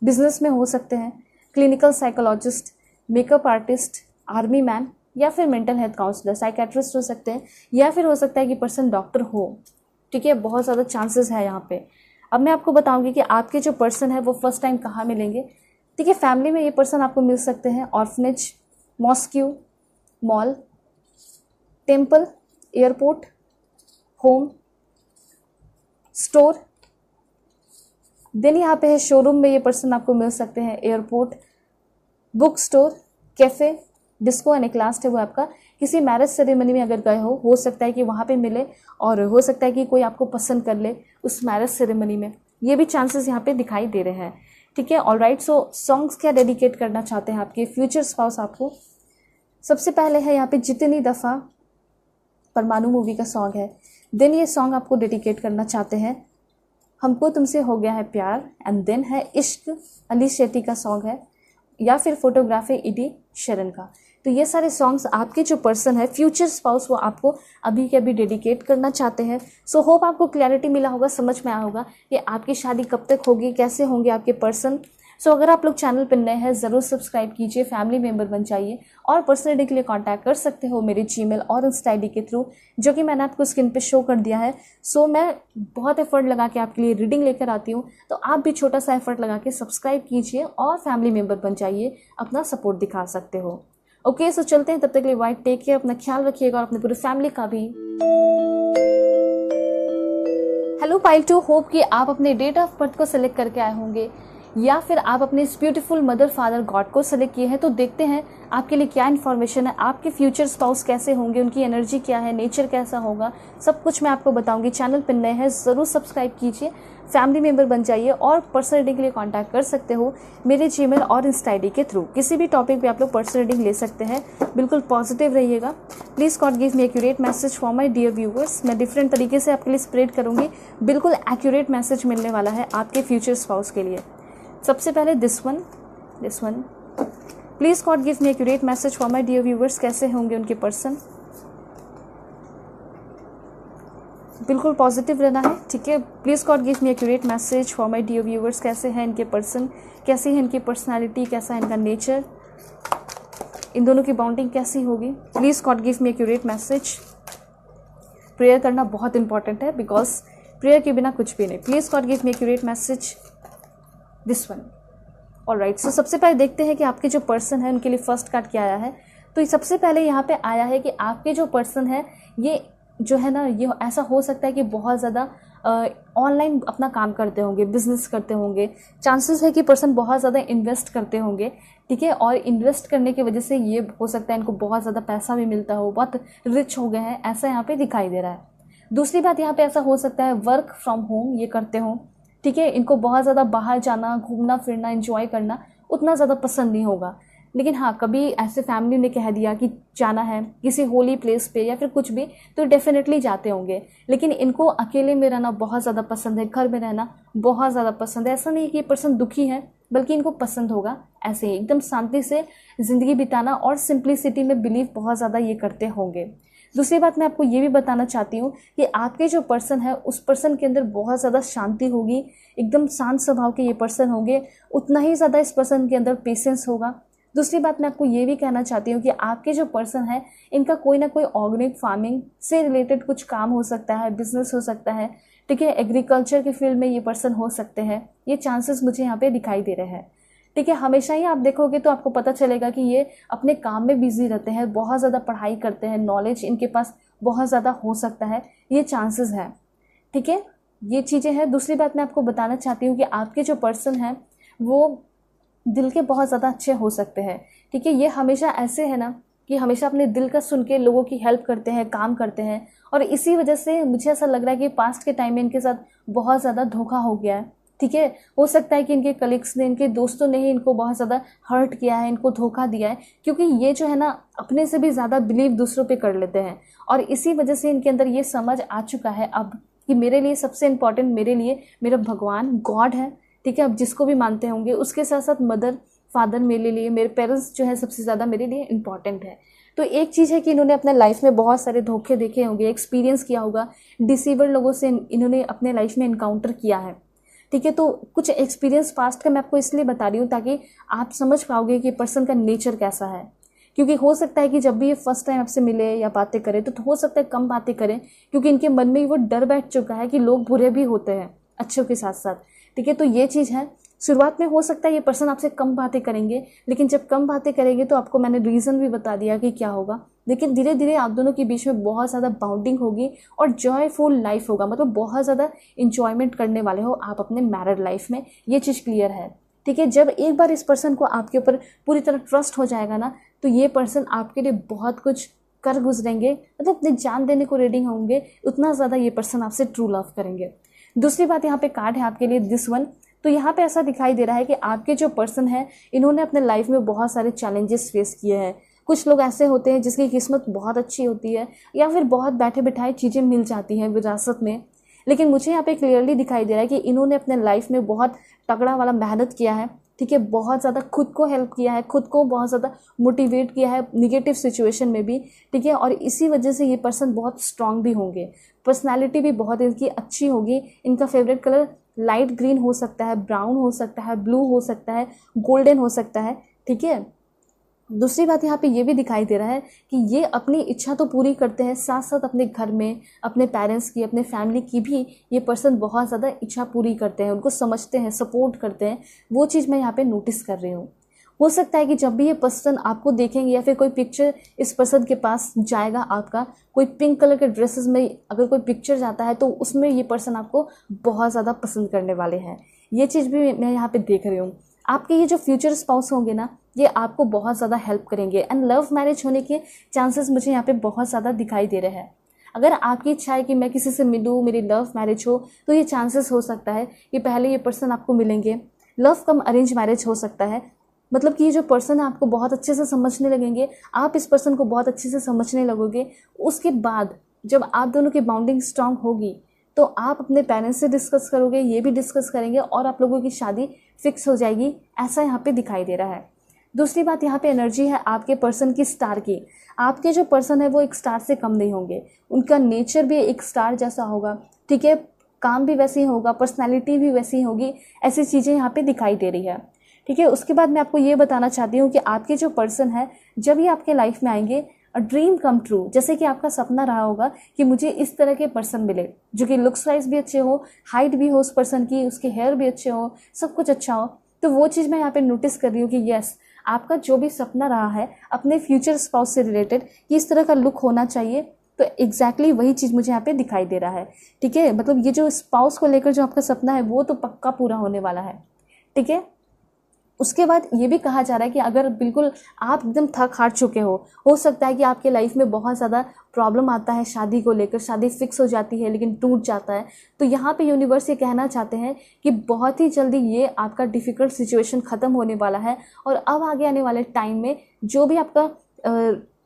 बिजनेस में हो सकते हैं, clinical psychologist, makeup artist, army man, या फिर मेंटल हेल्थ काउंसलर, साइकेट्रिस्ट हो सकते हैं, या फिर हो सकता है कि पर्सन डॉक्टर हो। ठीक है, बहुत ज़्यादा चांसेस है यहाँ पे। अब मैं आपको बताऊंगी कि आपके जो पर्सन है वो फर्स्ट टाइम कहाँ मिलेंगे। ठीक है, फैमिली में ये पर्सन आपको मिल सकते हैं orphanage, mosque, mall, temple, airport, home, store. Then यहाँ पे है शोरूम में ये पर्सन आपको मिल सकते हैं, airport, book store, cafe, disco. And एक लास्ट है वो आपका किसी मैरिज सेरेमनी में अगर गए हो सकता है कि वहाँ पे मिले, और हो सकता है कि कोई आपको पसंद कर ले उस मैरिज सेरेमनी में। ये भी चांसेस यहाँ पे दिखाई दे रहे हैं। ठीक है, ऑलराइट। सो सॉन्ग्स क्या डेडिकेट करना चाहते हैं आपके फ्यूचर स्पाउस आपको? सबसे पहले है यहाँ पे जितनी दफ़ा, परमाणु मूवी का सॉन्ग है। देन ये सॉन्ग आपको डेडिकेट करना चाहते हैं, हमको तुमसे हो गया है प्यार। एंड देन है इश्क, अली शेट्टी का सॉन्ग है, या फिर फोटोग्राफी, इडी शेरन का। तो ये सारे सॉन्ग्स आपके जो पर्सन है फ्यूचर स्पाउस वो आपको अभी के अभी डेडिकेट करना चाहते हैं। सो होप आपको क्लैरिटी मिला होगा, समझ में आया होगा कि आपकी शादी कब तक होगी, कैसे होंगे आपके पर्सन। सो अगर आप लोग चैनल पर नए हैं ज़रूर सब्सक्राइब कीजिए, फैमिली मेम्बर बन जाइए, और पर्सनल रीडिंग के लिए कांटेक्ट कर सकते हो मेरे जीमेल और इंस्टा आईडी के थ्रू, जो कि मैंने आपको स्क्रीन पे शो कर दिया है। सो मैं बहुत एफर्ट लगा के आपके लिए रीडिंग लेकर आती हूँ, तो आप भी छोटा सा एफर्ट लगा के सब्सक्राइब कीजिए और फैमिली मेम्बर बन जाइए, अपना सपोर्ट दिखा सकते हो। ओके, सो चलते हैं, तब तक के लिए बाय, टेक केयर, अपना ख्याल रखिएगा और अपनी पूरी फैमिली का भी। हेलो पाइल 2, होप कि आप अपने डेट ऑफ बर्थ को सिलेक्ट करके आए होंगे, या फिर आप अपने इस ब्यूटीफुल मदर फादर गॉड को सेलेक्ट किए हैं। तो देखते हैं आपके लिए क्या इन्फॉर्मेशन है, आपके फ्यूचर स्पाउस कैसे होंगे, उनकी एनर्जी क्या है, नेचर कैसा होगा, सब कुछ मैं आपको बताऊंगी। चैनल पर नए हैं ज़रूर सब्सक्राइब कीजिए, फैमिली मेम्बर बन जाइए, और पर्सनल रीडिंग के लिए कांटेक्ट कर सकते हो मेरे जीमेल और इंस्टा आईडी के थ्रू। किसी भी टॉपिक पे आप लोग पर्सनल रीडिंग ले सकते हैं। बिल्कुल पॉजिटिव रहिएगा। Please God give me accurate message for my dear viewers. मैं डिफरेंट तरीके से आपके लिए स्प्रेड करूँगी, बिल्कुल एक्यूरेट मैसेज मिलने वाला है आपके फ्यूचर स्पाउस के लिए। सबसे पहले this one, please God give me accurate message for my dear viewers. कैसे होंगे उनके पर्सन? बिल्कुल पॉजिटिव रहना है, ठीक है। Please God give me accurate message for my dear viewers. कैसे हैं इनके पर्सन, कैसी है इनकी पर्सनालिटी, कैसा है इनका नेचर, इन दोनों की बॉन्डिंग कैसी होगी। Please God give me accurate message. Prayer करना बहुत इंपॉर्टेंट है, बिकॉज प्रेयर के बिना कुछ भी नहीं। Please God give me accurate message this one. Alright, so सबसे पहले देखते हैं कि आपके जो पर्सन है उनके लिए फर्स्ट कार्ड क्या आया है। तो सबसे पहले यहाँ पे आया है कि आपके जो पर्सन है ये जो है ना, ये ऐसा हो सकता है कि बहुत ज़्यादा ऑनलाइन अपना काम करते होंगे, बिजनेस करते होंगे, चांसेस है कि पर्सन बहुत ज़्यादा इन्वेस्ट करते होंगे, ठीक है। और इन्वेस्ट करने की वजह से ये हो सकता है इनको बहुत ज़्यादा पैसा भी मिलता हो, बहुत रिच हो गए हैं, ऐसा यहाँ पे दिखाई दे रहा है। दूसरी बात यहाँ पे ऐसा हो सकता है वर्क फ्रॉम होम ये करते हो, ठीक है। इनको बहुत ज़्यादा बाहर जाना, घूमना फिरना, एंजॉय करना उतना ज़्यादा पसंद नहीं होगा, लेकिन हाँ कभी ऐसे फैमिली ने कह दिया कि जाना है किसी होली प्लेस पे या फिर कुछ भी, तो डेफिनेटली जाते होंगे। लेकिन इनको अकेले में रहना बहुत ज़्यादा पसंद है, घर में रहना बहुत ज़्यादा पसंद है। ऐसा नहीं है कि ये पर्सन दुखी है, बल्कि इनको पसंद होगा ऐसे ही एकदम शांति से ज़िंदगी बिताना, और सिंप्लिसिटी में बिलीव बहुत ज़्यादा ये करते होंगे। दूसरी बात मैं आपको ये भी बताना चाहती हूँ कि आपके जो पर्सन है उस पर्सन के अंदर बहुत ज़्यादा शांति होगी, एकदम शांत स्वभाव के ये पर्सन होंगे, उतना ही ज़्यादा इस पर्सन के अंदर पेशेंस होगा। दूसरी बात मैं आपको ये भी कहना चाहती हूँ कि आपके जो पर्सन है इनका कोई ना कोई ऑर्गेनिक फार्मिंग से रिलेटेड कुछ काम हो सकता है, बिजनेस हो सकता है, ठीक है। एग्रीकल्चर के फील्ड में ये पर्सन हो सकते हैं, ये चांसेस मुझे यहाँ पे दिखाई दे रहे हैं, ठीक है। हमेशा ही आप देखोगे तो आपको पता चलेगा कि ये अपने काम में बिजी रहते हैं, बहुत ज़्यादा पढ़ाई करते हैं, नॉलेज इनके पास बहुत ज़्यादा हो सकता है, ये चांसेस है, ठीक है। ये चीज़ें हैं। दूसरी बात मैं आपको बताना चाहती हूँ कि आपके जो पर्सन हैं वो दिल के बहुत ज़्यादा अच्छे हो सकते हैं, ठीक है। ये हमेशा ऐसे है ना कि हमेशा अपने दिल का सुन के लोगों की हेल्प करते हैं, काम करते हैं, और इसी वजह से मुझे ऐसा लग रहा है कि पास्ट के टाइम में इनके साथ बहुत ज़्यादा धोखा हो गया है, ठीक है। हो सकता है कि इनके कलीग्स ने, इनके दोस्तों ने ही इनको बहुत ज़्यादा हर्ट किया है, इनको धोखा दिया है, क्योंकि ये जो है ना अपने से भी ज़्यादा बिलीव दूसरों पे कर लेते हैं, और इसी वजह से इनके अंदर ये समझ आ चुका है अब कि मेरे लिए सबसे इम्पॉर्टेंट, मेरे लिए मेरा भगवान गॉड है, ठीक है। अब जिसको भी मानते होंगे, उसके साथ साथ मदर फादर मेरे लिए, मेरे पेरेंट्स जो है सबसे ज़्यादा मेरे लिए इम्पॉर्टेंट है। तो एक चीज़ है कि इन्होंने अपने लाइफ में बहुत सारे धोखे देखे होंगे, एक्सपीरियंस किया होगा, डिसीवर लोगों से इन्होंने अपने लाइफ में इनकाउंटर किया है, ठीक है। तो कुछ एक्सपीरियंस पास्ट का मैं आपको इसलिए बता रही हूँ ताकि आप समझ पाओगे कि पर्सन का नेचर कैसा है, क्योंकि हो सकता है कि जब भी ये फर्स्ट टाइम आपसे मिले या बातें करें तो हो सकता है कम बातें करें, क्योंकि इनके मन में वो डर बैठ चुका है कि लोग बुरे भी होते हैं अच्छों के साथ साथ, ठीक है। तो ये चीज़ है। शुरुआत में हो सकता है ये पर्सन आपसे कम बातें करेंगे, लेकिन जब कम बातें करेंगे तो आपको मैंने रीज़न भी बता दिया कि क्या होगा, लेकिन धीरे धीरे आप दोनों के बीच में बहुत ज़्यादा बाउंडिंग होगी और जॉयफुल लाइफ होगा, मतलब बहुत ज़्यादा इंजॉयमेंट करने वाले हो आप अपने मैरिड लाइफ में, ये चीज़ क्लियर है, ठीक है। जब एक बार इस पर्सन को आपके ऊपर पूरी तरह ट्रस्ट हो जाएगा ना, तो ये पर्सन आपके लिए बहुत कुछ कर गुजरेंगे, मतलब अपनी जान देने को रेडी होंगे, उतना ज़्यादा ये पर्सन आपसे ट्रू लव करेंगे। दूसरी बात यहाँ पे कार्ड है आपके लिए दिस वन। तो यहाँ पे ऐसा दिखाई दे रहा है कि आपके जो पर्सन है इन्होंने अपने लाइफ में बहुत सारे चैलेंजेस फेस किए हैं। कुछ लोग ऐसे होते हैं जिसकी किस्मत बहुत अच्छी होती है या फिर बहुत बैठे बिठाए चीज़ें मिल जाती हैं विरासत में, लेकिन मुझे यहाँ पे क्लियरली दिखाई दे रहा है कि इन्होंने अपने लाइफ में बहुत तगड़ा वाला मेहनत किया है, ठीक है। बहुत ज़्यादा खुद को हेल्प किया है, खुद को बहुत ज़्यादा मोटिवेट किया है निगेटिव सिचुएशन में भी, ठीक है। और इसी वजह से ये पर्सन बहुत स्ट्रांग भी होंगे, पर्सनैलिटी भी बहुत इनकी अच्छी होगी। इनका फेवरेट कलर लाइट ग्रीन हो सकता है, ब्राउन हो सकता है, ब्लू हो सकता है, गोल्डन हो सकता है, ठीक है। दूसरी बात यहाँ पे ये भी दिखाई दे रहा है कि ये अपनी इच्छा तो पूरी करते हैं, साथ साथ अपने घर में अपने पेरेंट्स की, अपने फैमिली की भी ये पर्सन बहुत ज़्यादा इच्छा पूरी करते हैं, उनको समझते हैं, सपोर्ट करते हैं, वो चीज़ मैं यहाँ पे नोटिस कर रही हूँ। हो सकता है कि जब भी ये पर्सन आपको देखेंगे या फिर कोई पिक्चर इस पर्सन के पास जाएगा, आपका कोई पिंक कलर के ड्रेसेस में अगर कोई पिक्चर जाता है तो उसमें ये पर्सन आपको बहुत ज़्यादा पसंद करने वाले हैं, ये चीज़ भी मैं यहाँ पे देख रही हूँ। आपके ये जो फ्यूचर स्पाउस होंगे ना, ये आपको बहुत ज़्यादा हेल्प करेंगे, एंड लव मैरिज होने के चांसेस मुझे यहाँ पे बहुत ज़्यादा दिखाई दे रहे हैं। अगर आपकी इच्छा है कि मैं किसी से मिलूँ, मेरी लव मैरिज हो, तो ये चांसेस हो सकता है कि पहले ये पर्सन आपको मिलेंगे, लव कम अरेंज मैरिज हो सकता है, मतलब कि ये जो पर्सन है आपको बहुत अच्छे से समझने लगेंगे, आप इस पर्सन को बहुत अच्छे से समझने लगोगे। उसके बाद जब आप दोनों की बाउंडिंग स्ट्रांग होगी तो आप अपने पेरेंट्स से डिस्कस करोगे, ये भी डिस्कस करेंगे और आप लोगों की शादी फिक्स हो जाएगी, ऐसा यहाँ पे दिखाई दे रहा है। दूसरी बात यहाँ पे एनर्जी है आपके पर्सन की स्टार की। आपके जो पर्सन है वो एक स्टार से कम नहीं होंगे, उनका नेचर भी एक स्टार जैसा होगा, ठीक है। काम भी वैसे ही होगा, पर्सनैलिटी भी वैसी ही होगी, ऐसी चीज़ें यहाँ पे दिखाई दे रही है, ठीक है। उसके बाद मैं आपको ये बताना चाहती हूँ कि आपके जो पर्सन है जब ये आपके लाइफ में आएंगे, अ ड्रीम कम ट्रू, जैसे कि आपका सपना रहा होगा कि मुझे इस तरह के पर्सन मिले जो कि लुक्स वाइज भी अच्छे हो, हाइट भी हो उस पर्सन की, उसके हेयर भी अच्छे हो, सब कुछ अच्छा हो, तो वो चीज़ मैं यहाँ पे नोटिस कर रही हूँ कि यस, आपका जो भी सपना रहा है अपने फ्यूचर स्पाउस से रिलेटेड कि इस तरह का लुक होना चाहिए, तो एग्जैक्टली वही चीज़ मुझे यहाँ पे दिखाई दे रहा है। ठीक है, मतलब ये जो स्पाउस को लेकर जो आपका सपना है वो तो पक्का पूरा होने वाला है। ठीक है, उसके बाद ये भी कहा जा रहा है कि अगर बिल्कुल आप एकदम थक हार चुके हो सकता है कि आपके लाइफ में बहुत ज़्यादा प्रॉब्लम आता है शादी को लेकर, शादी फिक्स हो जाती है लेकिन टूट जाता है, तो यहाँ पे यूनिवर्स ये कहना चाहते हैं कि बहुत ही जल्दी ये आपका डिफ़िकल्ट सिचुएशन ख़त्म होने वाला है और अब आगे आने वाले टाइम में जो भी आपका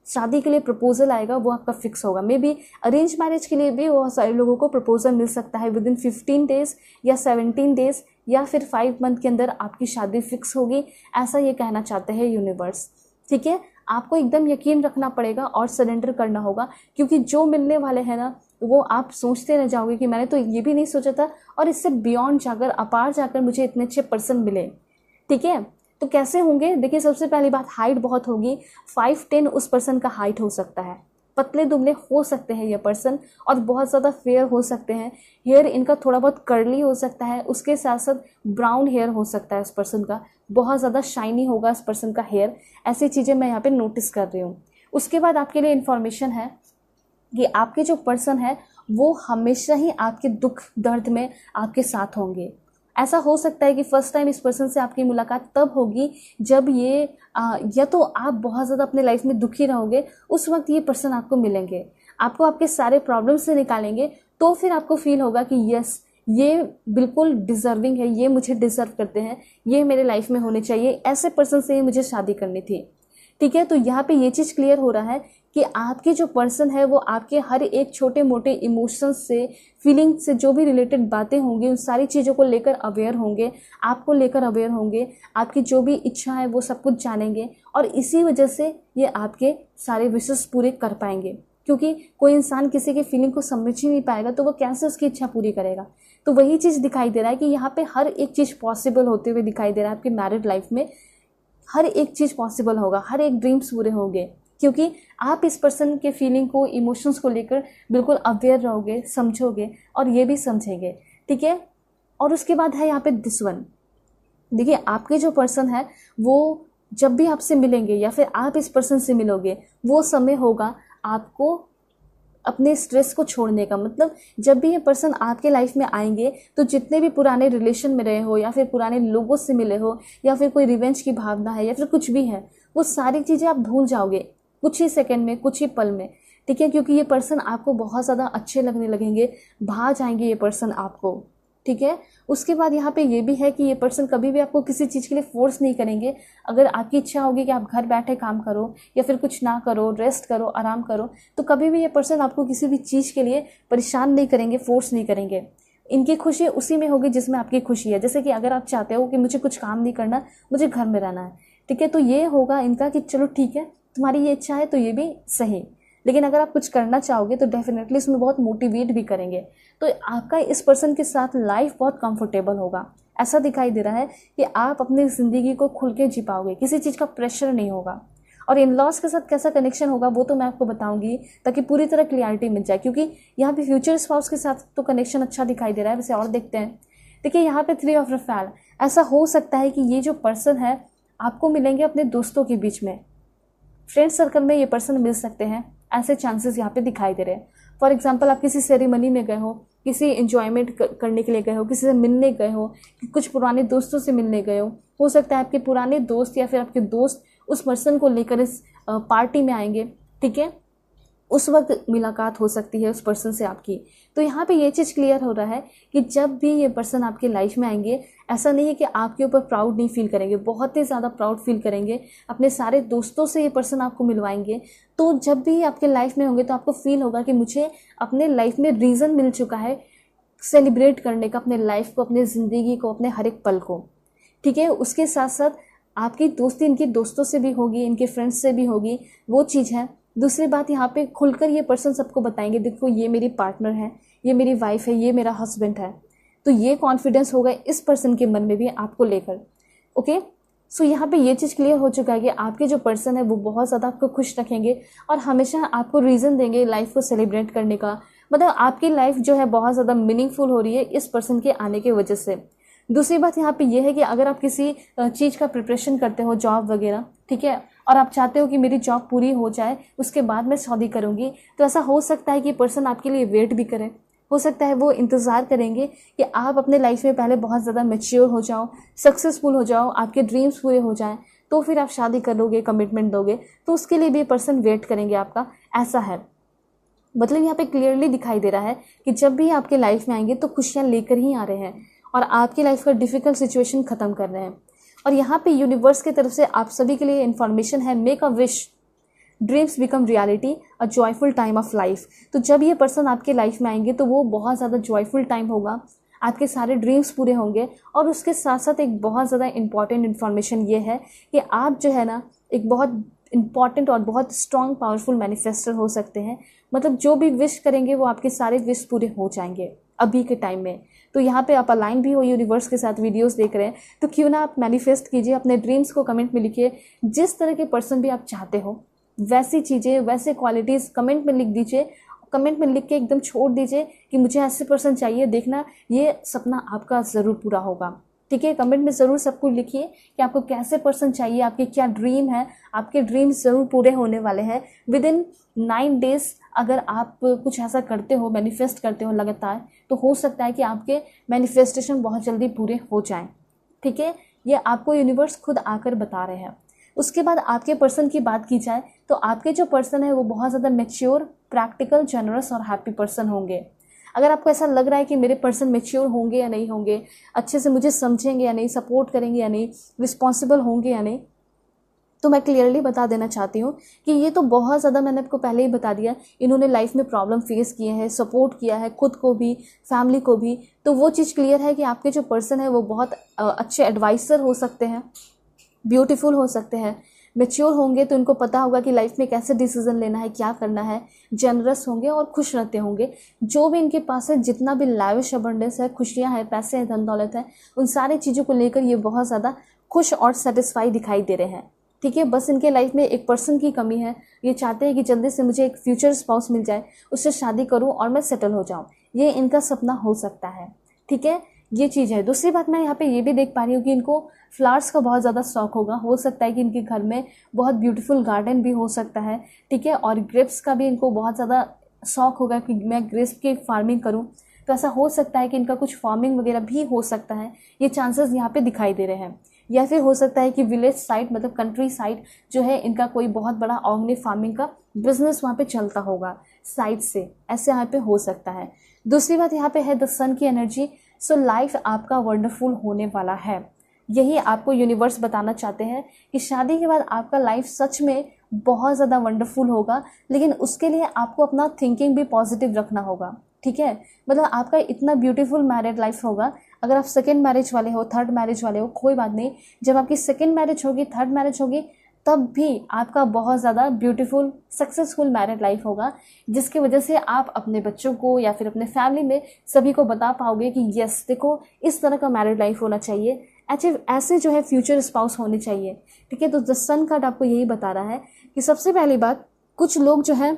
शादी के लिए प्रपोजल आएगा वो आपका फिक्स होगा। मे बी अरेंज मैरिज के लिए भी बहुत सारे लोगों को प्रपोजल मिल सकता है विद इन 15 डेज़ या 17 डेज़ या फिर 5 मंथ के अंदर आपकी शादी फिक्स होगी, ऐसा ये कहना चाहते हैं यूनिवर्स। ठीक है, आपको एकदम यकीन रखना पड़ेगा और सरेंडर करना होगा, क्योंकि जो मिलने वाले हैं ना वो आप सोचते रह जाओगे कि मैंने तो ये भी नहीं सोचा था और इससे बियॉन्ड जाकर, अपार जाकर मुझे इतने अच्छे पर्सन मिले। ठीक है, तो कैसे होंगे? देखिए, सबसे पहली बात, हाइट बहुत होगी। 5'10" उस पर्सन का हाइट हो सकता है। पतले दुबले हो सकते हैं ये पर्सन और बहुत ज़्यादा फेयर हो सकते हैं। हेयर इनका थोड़ा बहुत कर्ली हो सकता है, उसके साथ साथ ब्राउन हेयर हो सकता है उस पर्सन का, बहुत ज़्यादा शाइनी होगा उस पर्सन का हेयर। ऐसी चीज़ें मैं यहाँ पे नोटिस कर रही हूँ। उसके बाद आपके लिए इन्फॉर्मेशन है कि आपके जो पर्सन है वो हमेशा ही आपके दुख दर्द में आपके साथ होंगे। ऐसा हो सकता है कि फर्स्ट टाइम इस पर्सन से आपकी मुलाकात तब होगी जब ये या तो आप बहुत ज़्यादा अपने लाइफ में दुखी रहोगे, उस वक्त ये पर्सन आपको मिलेंगे, आपको आपके सारे प्रॉब्लम से निकालेंगे, तो फिर आपको फील होगा कि यस, ये बिल्कुल डिज़र्विंग है, ये मुझे डिज़र्व करते हैं, ये मेरे लाइफ में होने चाहिए, ऐसे पर्सन से ही मुझे शादी करनी थी। ठीक है, तो यहाँ पे ये चीज़ क्लियर हो रहा है कि आपके जो पर्सन है वो आपके हर एक छोटे मोटे इमोशंस से, फीलिंग से, जो भी रिलेटेड बातें होंगी उन सारी चीज़ों को लेकर अवेयर होंगे, आपको लेकर अवेयर होंगे, आपकी जो भी इच्छा है वो सब कुछ जानेंगे और इसी वजह से ये आपके सारे विशेष पूरे कर पाएंगे। क्योंकि कोई इंसान किसी की फीलिंग को समझ ही नहीं पाएगा तो वो कैसे उसकी इच्छा पूरी करेगा। तो वही चीज़ दिखाई दे रहा है कि यहाँ पे हर एक चीज़ पॉसिबल होते हुए दिखाई दे रहा है। आपकी मैरिड लाइफ में हर एक चीज़ पॉसिबल होगा, हर एक ड्रीम्स पूरे होंगे, क्योंकि आप इस पर्सन के फीलिंग को, इमोशंस को लेकर बिल्कुल अवेयर रहोगे, समझोगे और ये भी समझेंगे। ठीक है, और उसके बाद है यहाँ पे दिस वन। देखिए, आपके जो पर्सन है वो जब भी आपसे मिलेंगे या फिर आप इस पर्सन से मिलोगे, वो समय होगा आपको अपने स्ट्रेस को छोड़ने का। मतलब जब भी ये पर्सन आपके लाइफ में आएंगे तो जितने भी पुराने रिलेशन में रहे हो या फिर पुराने लोगों से मिले हो या फिर कोई रिवेंज की भावना है या फिर कुछ भी है, वो सारी चीज़ें आप भूल जाओगे कुछ ही सेकंड में, कुछ ही पल में। ठीक है, क्योंकि ये पर्सन आपको बहुत ज़्यादा अच्छे लगने लगेंगे, भा जाएंगे ये पर्सन आपको। ठीक है, उसके बाद यहाँ पे ये भी है कि ये पर्सन कभी भी आपको किसी चीज़ के लिए फोर्स नहीं करेंगे। अगर आपकी इच्छा होगी कि आप घर बैठे काम करो या फिर कुछ ना करो, रेस्ट करो, आराम करो, तो कभी भी ये पर्सन आपको किसी भी चीज़ के लिए परेशान नहीं करेंगे, फोर्स नहीं करेंगे। इनकी खुशी उसी में होगी जिसमें आपकी खुशी है। जैसे कि अगर आप चाहते हो कि मुझे कुछ काम नहीं करना, मुझे घर में रहना है, ठीक है, तो ये होगा इनका कि चलो ठीक है, तुम्हारी ये इच्छा है तो ये भी सही। लेकिन अगर आप कुछ करना चाहोगे तो डेफिनेटली इसमें बहुत मोटिवेट भी करेंगे। तो आपका इस पर्सन के साथ लाइफ बहुत कंफर्टेबल होगा। ऐसा दिखाई दे रहा है कि आप अपनी ज़िंदगी को खुल के जी पाओगे, किसी चीज़ का प्रेशर नहीं होगा। और इन लॉज के साथ कैसा कनेक्शन होगा वो तो मैं आपको बताऊंगी ताकि पूरी तरह क्लियरिटी मिल जाए, क्योंकि यहाँ पे फ्यूचर स्पाउस के साथ तो कनेक्शन अच्छा दिखाई दे रहा है। वैसे और देखते हैं। देखिए, यहाँ पे 3 ऑफ रफेल, ऐसा हो सकता है कि ये जो पर्सन है आपको मिलेंगे अपने दोस्तों के बीच में, फ्रेंड सर्कल में ये पर्सन मिल सकते हैं, ऐसे चांसेस यहाँ पे दिखाई दे रहे हैं। फॉर एग्जांपल, आप किसी सेरेमनी में गए हो, किसी एंजॉयमेंट करने के लिए गए हो, किसी से मिलने गए हो, कुछ पुराने दोस्तों से मिलने गए हो सकता है आपके पुराने दोस्त या फिर आपके दोस्त उस पर्सन को लेकर इस पार्टी में आएंगे। ठीक है, उस वक्त मुलाकात हो सकती है उस पर्सन से आपकी। तो यहाँ पे ये चीज़ क्लियर हो रहा है कि जब भी ये पर्सन आपके लाइफ में आएंगे, ऐसा नहीं है कि आपके ऊपर प्राउड नहीं फील करेंगे, बहुत ही ज़्यादा प्राउड फील करेंगे। अपने सारे दोस्तों से ये पर्सन आपको मिलवाएंगे। तो जब भी आपके लाइफ में होंगे तो आपको फील होगा कि मुझे अपने लाइफ में रीज़न मिल चुका है सेलिब्रेट करने का, अपने लाइफ को, अपने ज़िंदगी को, अपने हर एक पल को। ठीक है, उसके साथ साथ आपकी दोस्ती इनके दोस्तों से भी होगी, इनके फ्रेंड्स से भी होगी, वो चीज़ है। दूसरी बात, यहाँ पे खुलकर ये पर्सन सबको बताएंगे, देखो ये मेरी पार्टनर है, ये मेरी वाइफ है, ये मेरा हस्बैंड है। तो ये कॉन्फिडेंस होगा इस पर्सन के मन में भी आपको लेकर। ओके, सो यहाँ पे ये चीज़ क्लियर हो चुका है कि आपके जो पर्सन है वो बहुत ज़्यादा आपको खुश रखेंगे और हमेशा आपको रीज़न देंगे लाइफ को सेलिब्रेट करने का। मतलब आपकी लाइफ जो है बहुत ज़्यादा मीनिंगफुल हो रही है इस पर्सन के आने की वजह से। दूसरी बात यहाँ पे ये है कि अगर आप किसी चीज़ का प्रिपरेशन करते हो, जॉब वगैरह, ठीक है, और आप चाहते हो कि मेरी जॉब पूरी हो जाए उसके बाद मैं शादी करूँगी, तो ऐसा हो सकता है कि पर्सन आपके लिए वेट भी करे। हो सकता है वो इंतज़ार करेंगे कि आप अपने लाइफ में पहले बहुत ज़्यादा मैच्योर हो जाओ, सक्सेसफुल हो जाओ, आपके ड्रीम्स पूरे हो जाएं, तो फिर आप शादी करोगे, कमिटमेंट दोगे, तो उसके लिए भी ये पर्सन वेट करेंगे आपका, ऐसा है। मतलब यहाँ पे क्लियरली दिखाई दे रहा है कि जब भी आपके लाइफ में आएंगे तो खुशियाँ लेकर ही आ रहे हैं और आपकी लाइफ का डिफ़िकल्ट सिचुएशन ख़त्म कर रहे हैं। और यहाँ पे यूनिवर्स की तरफ से आप सभी के लिए इन्फॉर्मेशन है, make a wish, dreams become reality, a joyful time of life. तो जब ये पर्सन आपके लाइफ में आएंगे तो वो बहुत ज़्यादा जॉयफुल टाइम होगा, आपके सारे ड्रीम्स पूरे होंगे। और उसके साथ साथ एक बहुत ज़्यादा इंपॉर्टेंट इन्फॉर्मेशन ये है कि आप जो है ना एक बहुत इंपॉर्टेंट और बहुत स्ट्रॉन्ग पावरफुल मैनिफेस्टर हो सकते हैं। मतलब जो भी विश करेंगे वो आपके सारे विश पूरे हो जाएंगे अभी के टाइम में। तो यहाँ पे आप अलाइन भी हो यूनिवर्स के साथ, वीडियोस देख रहे हैं तो क्यों ना आप मैनिफेस्ट कीजिए, अपने ड्रीम्स को कमेंट में लिखिए। जिस तरह के पर्सन भी आप चाहते हो वैसी चीज़ें, वैसे क्वालिटीज़ कमेंट में लिख दीजिए। कमेंट में लिख के एकदम छोड़ दीजिए कि मुझे ऐसे पर्सन चाहिए, देखना ये सपना आपका ज़रूर पूरा होगा। ठीक है, कमेंट में ज़रूर सब कुछ लिखिए कि आपको कैसे पर्सन चाहिए, आपके क्या ड्रीम है। आपके ड्रीम्स ज़रूर पूरे होने वाले हैं विद इन 9 डेज। अगर आप कुछ ऐसा करते हो, मैनिफेस्ट करते हो लगातार, तो हो सकता है कि आपके मैनिफेस्टेशन बहुत जल्दी पूरे हो जाएं। ठीक है, ये आपको यूनिवर्स खुद आकर बता रहे हैं। उसके बाद आपके पर्सन की बात की जाए तो आपके जो पर्सन है वो बहुत ज़्यादा मैच्योर, प्रैक्टिकल, जनरस और हैप्पी पर्सन होंगे। अगर आपको ऐसा लग रहा है कि मेरे पर्सन मैच्योर होंगे या नहीं होंगे, अच्छे से मुझे समझेंगे या नहीं, सपोर्ट करेंगे या नहीं, रिस्पॉन्सिबल होंगे या नहीं, तो मैं क्लियरली बता देना चाहती हूँ कि ये तो बहुत ज़्यादा, मैंने आपको पहले ही बता दिया, इन्होंने लाइफ में प्रॉब्लम फेस किए हैं, सपोर्ट किया है खुद को भी, फैमिली को भी। तो वो चीज़ क्लियर है कि आपके जो पर्सन है वो बहुत अच्छे एडवाइसर हो सकते हैं, ब्यूटीफुल हो सकते हैं, मैच्योर होंगे तो इनको पता होगा कि लाइफ में कैसे डिसीजन लेना है, क्या करना है, जनरस होंगे और खुश रहते होंगे। जो भी इनके पास है, जितना भी लाविश अबंडेंस है, खुशियाँ हैं, पैसे हैं, धन दौलत है, उन सारी चीज़ों को लेकर ये बहुत ज़्यादा खुश और सेटिस्फाई दिखाई दे रहे हैं। ठीक है, बस इनके लाइफ में एक पर्सन की कमी है। ये चाहते हैं कि जल्दी से मुझे एक फ्यूचर स्पाउस मिल जाए, उससे शादी करूं और मैं सेटल हो जाऊं। ये इनका सपना हो सकता है। ठीक है, ये चीज़ है। दूसरी बात मैं यहाँ पे ये भी देख पा रही हूँ कि इनको फ्लावर्स का बहुत ज़्यादा शौक होगा। हो सकता है कि इनके घर में बहुत ब्यूटीफुल गार्डन भी हो सकता है। ठीक है, और ग्रेप्स का भी इनको बहुत ज़्यादा शौक होगा कि मैं ग्रेप्स की फार्मिंग करूँ। तो ऐसा हो सकता है कि इनका कुछ फार्मिंग वगैरह भी हो सकता है। ये चांसेस यहाँ पे दिखाई दे रहे हैं। या फिर हो सकता है कि विलेज साइड, मतलब कंट्री साइड जो है, इनका कोई बहुत बड़ा ऑर्गेनिक फार्मिंग का बिजनेस वहाँ पे चलता होगा साइड से, ऐसे यहाँ पे हो सकता है। दूसरी बात यहाँ पे है द सन की एनर्जी। सो लाइफ आपका वंडरफुल होने वाला है। यही आपको यूनिवर्स बताना चाहते हैं कि शादी के बाद आपका लाइफ सच में बहुत ज़्यादा वंडरफुल होगा, लेकिन उसके लिए आपको अपना थिंकिंग भी पॉजिटिव रखना होगा। ठीक है, मतलब आपका इतना ब्यूटीफुल मैरिड लाइफ होगा। अगर आप सेकेंड मैरिज वाले हो, थर्ड मैरिज वाले हो, कोई बात नहीं, जब आपकी सेकेंड मैरिज होगी, थर्ड मैरिज होगी, तब भी आपका बहुत ज़्यादा ब्यूटीफुल सक्सेसफुल मैरिड लाइफ होगा, जिसकी वजह से आप अपने बच्चों को या फिर अपने फैमिली में सभी को बता पाओगे कि यस देखो, इस तरह का मैरिड लाइफ होना चाहिए, ऐसे जो है फ्यूचर स्पाउस होने चाहिए। ठीक है, तो द सन कार्ड आपको यही बता रहा है कि सबसे पहली बात, कुछ लोग जो है